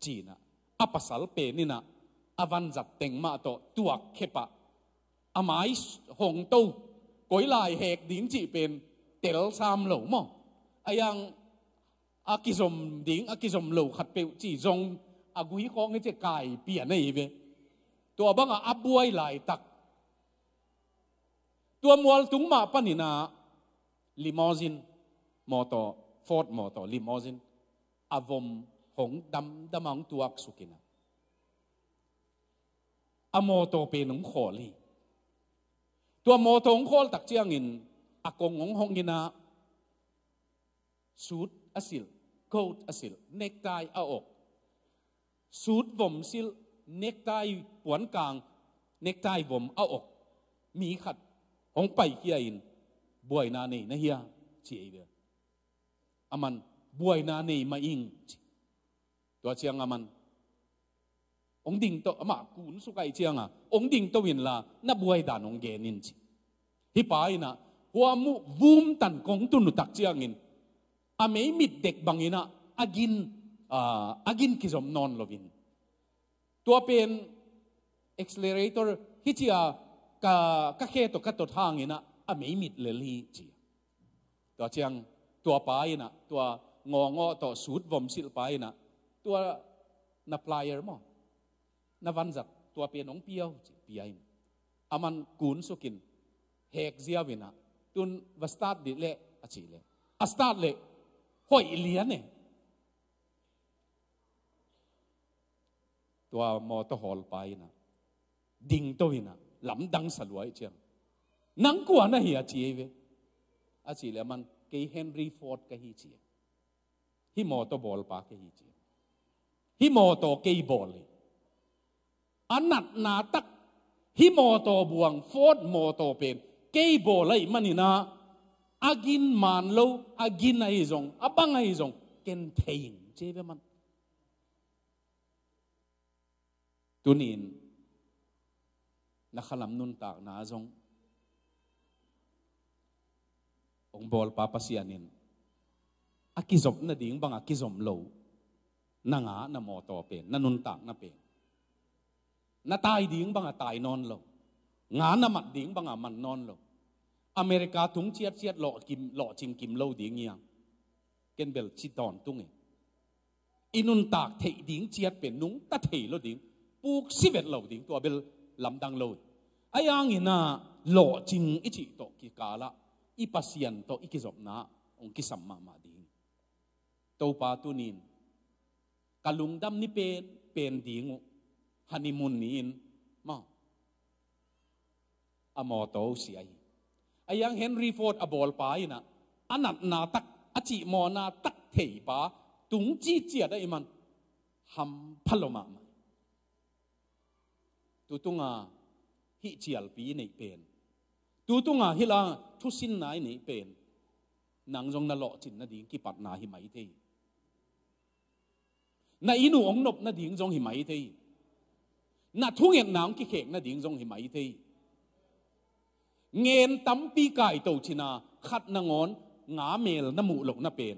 จีนะอปัสสาวะเป็นนี่นะอวันจัดเต็งมาตัวตัวเขปะอหมายหงตู้ก๋วยลายแหกดิ้งจีเป็นเตลซามเหลวมั้งไอยังอากิสมดิ้งอากิสมเหลวขัดเปวจีจงอากุยของให้เจ๊ไก่เปลี่ยนในอีเวตัวบ้างอับบวยลายตักตัวมัวตุงมาปนินาลิมอซินมอตอฟอร์ดมอตอลิมอซินอาวมหงดำมังตัวสุกินะอโมโตเป็นหงขอลีตัวโมโตงขอลตักเจียงอินอากงงหงกินะสูดอสิลโคดอสิลเนกไตเอาอกสูดวมสิลเนกไตปวนกลางเนกไตวมเอาอกมีขัดหงไปเกียอินบวยนาเนนะเฮียเจียเวอามันบวยนาเนมาอิงตัวเจียงอามันองดิ่งโตมากุนสุกัยเชียงองดิ่งโตวินลานับวยดานองเกนินจิฮิปายนะหัวมุวูมตันกงตุนุตักเชียงินอเมมิดเด็กบางอินะอากินกิจมนอนลวินตัวเป็น accelerator ฮิจิอากะเคตกัตทางอินะอเมมิดเลลีจิตัวเชียงตัวปายนะตัวงอต่อสูดวมสิลปายนะตัวนับลายร์มั้งนวันจักตัวเป็นน้องเปียวปียนอามันกุนสุกินเฮกเซียวินะตุนวัสตาร์ดดิเละอาชีเละอัสตาร์ดเละหอยเลียนเนี่ยตัวมอตฮอลไปนะดิ่งตัวนะลำดังสลวยเชียงนังกว่านะเฮียจีเวอาชีเละมันเกย์เฮนรี่ฟอร์ดก็ฮีเชียฮิมอตบอลปาก็ฮีเชียฮิมอตเกย์บอลเลยอันนัดนาตัก hi moto buang Ford moto pen kei bo lai manina agin man lo agin ai zong abang ai zong ken theing che ve man tunin na khalam nun tak na zong ong bol pa pasianin akizop na ding bang akizom lo na nga na moto pen na nun tak na pen na tai ding bang tai non lo nga na mat ding bang man non lo America tung chiat chiat lo chim kim lo ding yang ken bel chi ton tung e inun tak thei ding chiat pen nung ta thei lo ding puk sivet lo ding to bel lam dang lo ayang ina lo ching ichi to ki kala i pasian to ikizop na ong kisam ma ding to pa tunin kalungdam ni pen ding honeymoon niin ma amoto si ai ayang Henry Ford abol pa ina anat na tak achi mo na tak thei pa tung chi chia da iman ham phaloma tutunga hi chial pi nei pen tutunga hila thusin nai nei pen nang jong na lo chin na ding ki pat na hi mai thei na inu ong nop na ding jong hi mai thei na thungen nang ki khek na ding jong hi mai thei nghen tam pi kai to china khat na ngon nga mel na mu lok na pen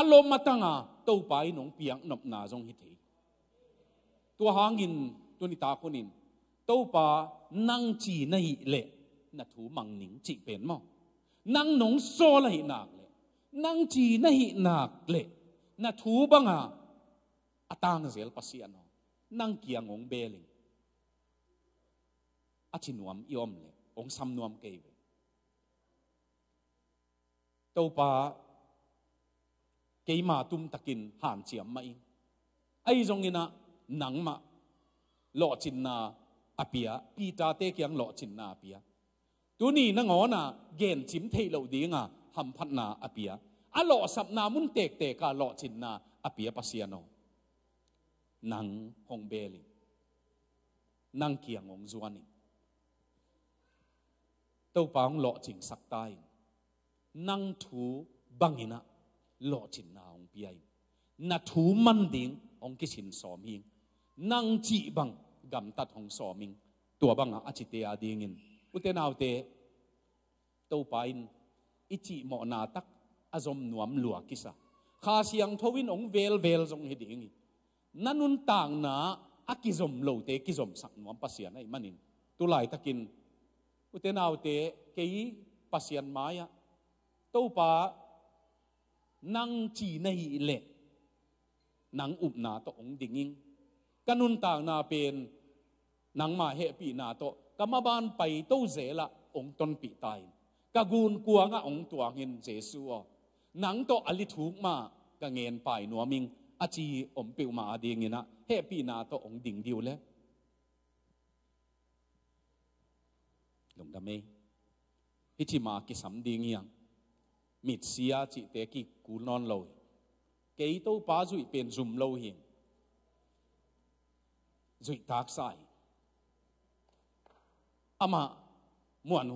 alom matanga to pai nong piang nop na jong hi thei tua hangin tuni ta konin to pa nang chi na hi le na thu mang ning chi pen mo nang nong so la hi nak le nang chi na hi nak le na thu banga atang zel pasiano nang kiang ong beling achinuam iom le ong samnuam ke to pa keima tum takin han chiam mai ai jong ina nang ma lo chin na apia pita te kyang lo chin na apia tuni na ngona gen chim thei lo dinga ham phat na apia a lo sap na mun tek te ka lo chin na apia pasiano nang hong beli nang kiang ong zuani to pang lo ching sak tai nang thu bangina lo chin na ong piai na thu man ding ong ki sin som hing nang chi bang gam tat hong soming tua banga achite adingin uten autte to pain ichi mo na tak azom nuam lua kisa kha siang thowin ong vel jong heding nanun tang na akizom lo te kizom sak nuam pasian ai manin tulai takin uten autte kei pasian maya to pa nang chi nei le nang up na to ong dinging kanun tang na pen nang ma he pi na to kamaban pai to zela ong ton pi tai kagun kuanga ong tuangin jesu nang to ali thuk ma ka ngen pai nuaming achi om pe ma adingina he pi na to ong ding diu le lung da me hichi ma ki sam ding yang mit sia chi te ki ku non lo ke to pa zui pen zum lo hin zui tak sai ama muan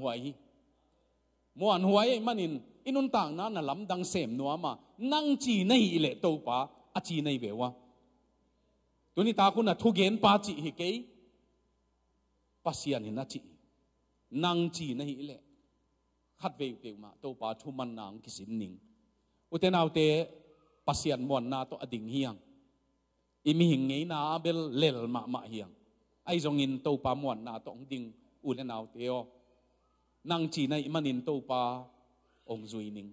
huai manin inun tang na lam dang sem no ama nang chi nei le to pa a chi nei bewa tuni ta ku na thu gen pa chi hi ke pasian hin a chi nang chi nei le khat ve pe ma to pa thu man nang ki sin ning uten autte pasian mon na to ading hiang imi hing ngei na bel lel ma hiang ai zong in to pa mon na to ding ulen autte o nang chi na imanin to pa ong zui ning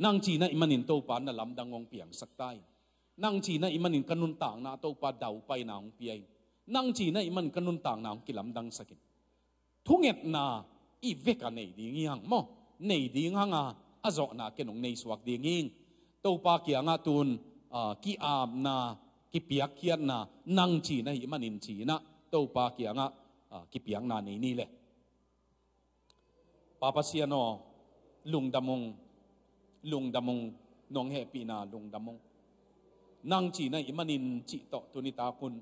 nang chi na imanin to pa na lam dang ong piang saktai nang chi na imanin kanun tang na to pa dau pai na ong piai nang chi na iman kanun tang na ong kilam dang sakit thunget na i veka nei ding yang mo nei ding hanga azo na kenong nei suak ding ing to pa kia nga tun ki am na ki piak kian na nang chi na imanin chi na to pa kia nga ki piang na nei ni le papa siano lungdamong nong he pi na lungdamong nang chi na imanin chi to tunita kun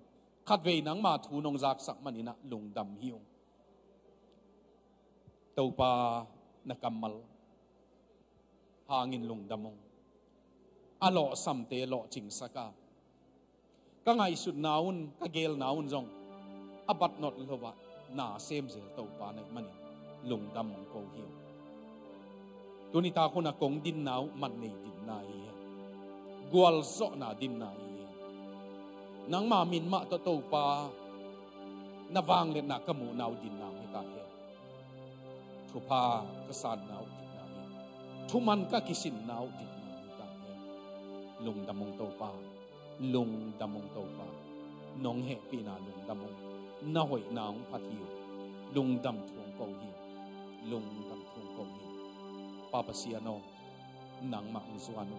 khát về nắng mà thu nông giặc sắc mà nina lùng đầm hiu tàu pa na kamal hangin lùng đầm alo samte lo ching saka ka ngai sut naun ka gel naun jong abat not lova na sem zel tàu pa na mani lùng đầm ko hiu tunita ko na kong din nau man nei din nai gwal so na din nai nang ma min ma to tàu pa na wang le na kamu nau din nang hita he thu pa ka san nau din nai thu man ka kisin nau din nang hita he lung damong tàu pa lung damong tàu pa nong he pi na lung damong na hoi naung phathiu lung dam thung ko hi lung dam thung ko hi papa siano nang ma ung zuanu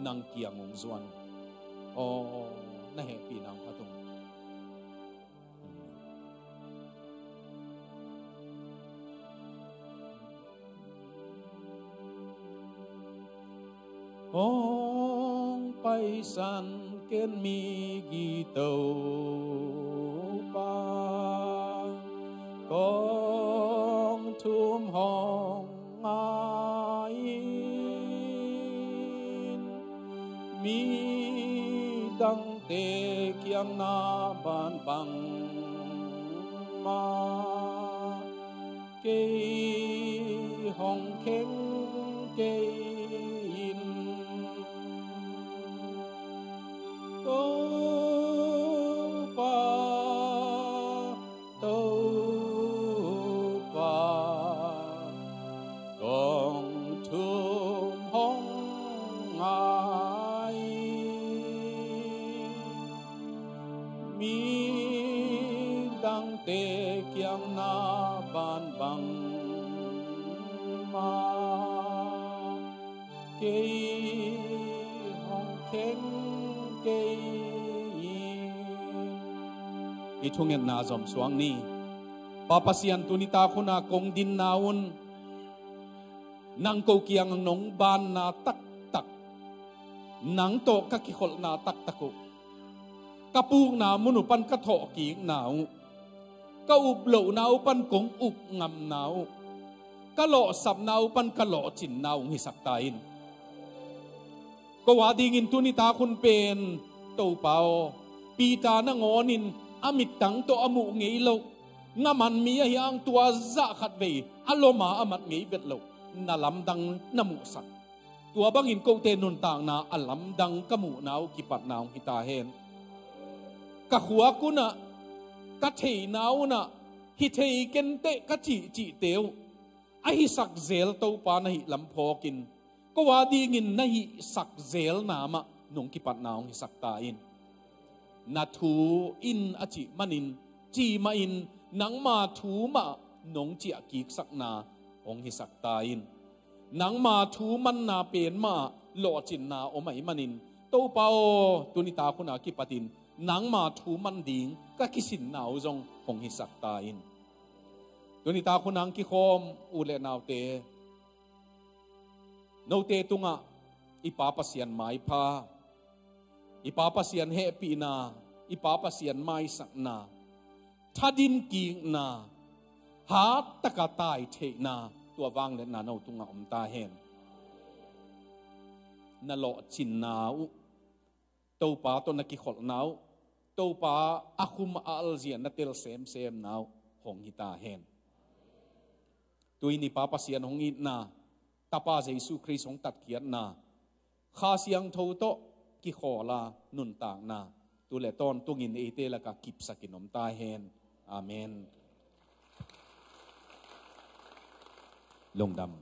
nang kiang ung zuanu o na he pi nang patung ong pai san ken mi gi tàu pa con thum hong ai mi đăng tê kiang na ban bang ma cây hong khen cây in tô pa con thum hong ai mi đăng tê kiang na ban bang ma cây hong khen cây i thung en na zom suang ni papasian tunita ko na kong din naun nang ko kiang nong ban na tak tak nang to ka ki khol na tak tako kapung na munu pan ka tho ki nau ka up lo nau pan kong up ngam nau ka lo sap nau pan ka lo chin nau hi sak tain ko wa ding in tunita kun pen to pao pi ta na ngonin amit tang to amu ngei lo ngaman mi hi ang tua za khat ve aloma amat ngei vet lo na lamdang namu sak tua bangin ko te nun tang na alamdang kamu nau kipat nau hita hen ka khuwa kuna ka thei nau na hi thei ken te ka chi teu a hi sak zel to pa na hi lam phokin ko wa dingin na hi sak zel na ma nong kipat nau hi sak ta in na thu in achi manin chi ma in nang ma thu ma nong chi akik sak na ong hi sak ta in nang ma thu man na pen ma lo chin na o mai manin to pao tunita khuna ki patin nang ma thu man ding ka kisin naw jong ong hi sak ta in tunita khunang ki khom ule naw te no te tunga ipapasian mai pha ipapasian happy na ipapasian mai sak na thadin ki na ha takatai the na tua wang le na no tunga ta hen na lo chin nau to pa to na ki khol nau to pa akhum al zian na tel sem nau hong hita hen tuini papa sian hong it na tapa jesu christ hong tat kiat na kha siang tho to ki khola nun tang na tu le ton tungin ete la ka kip sakinom ta hen amen long dam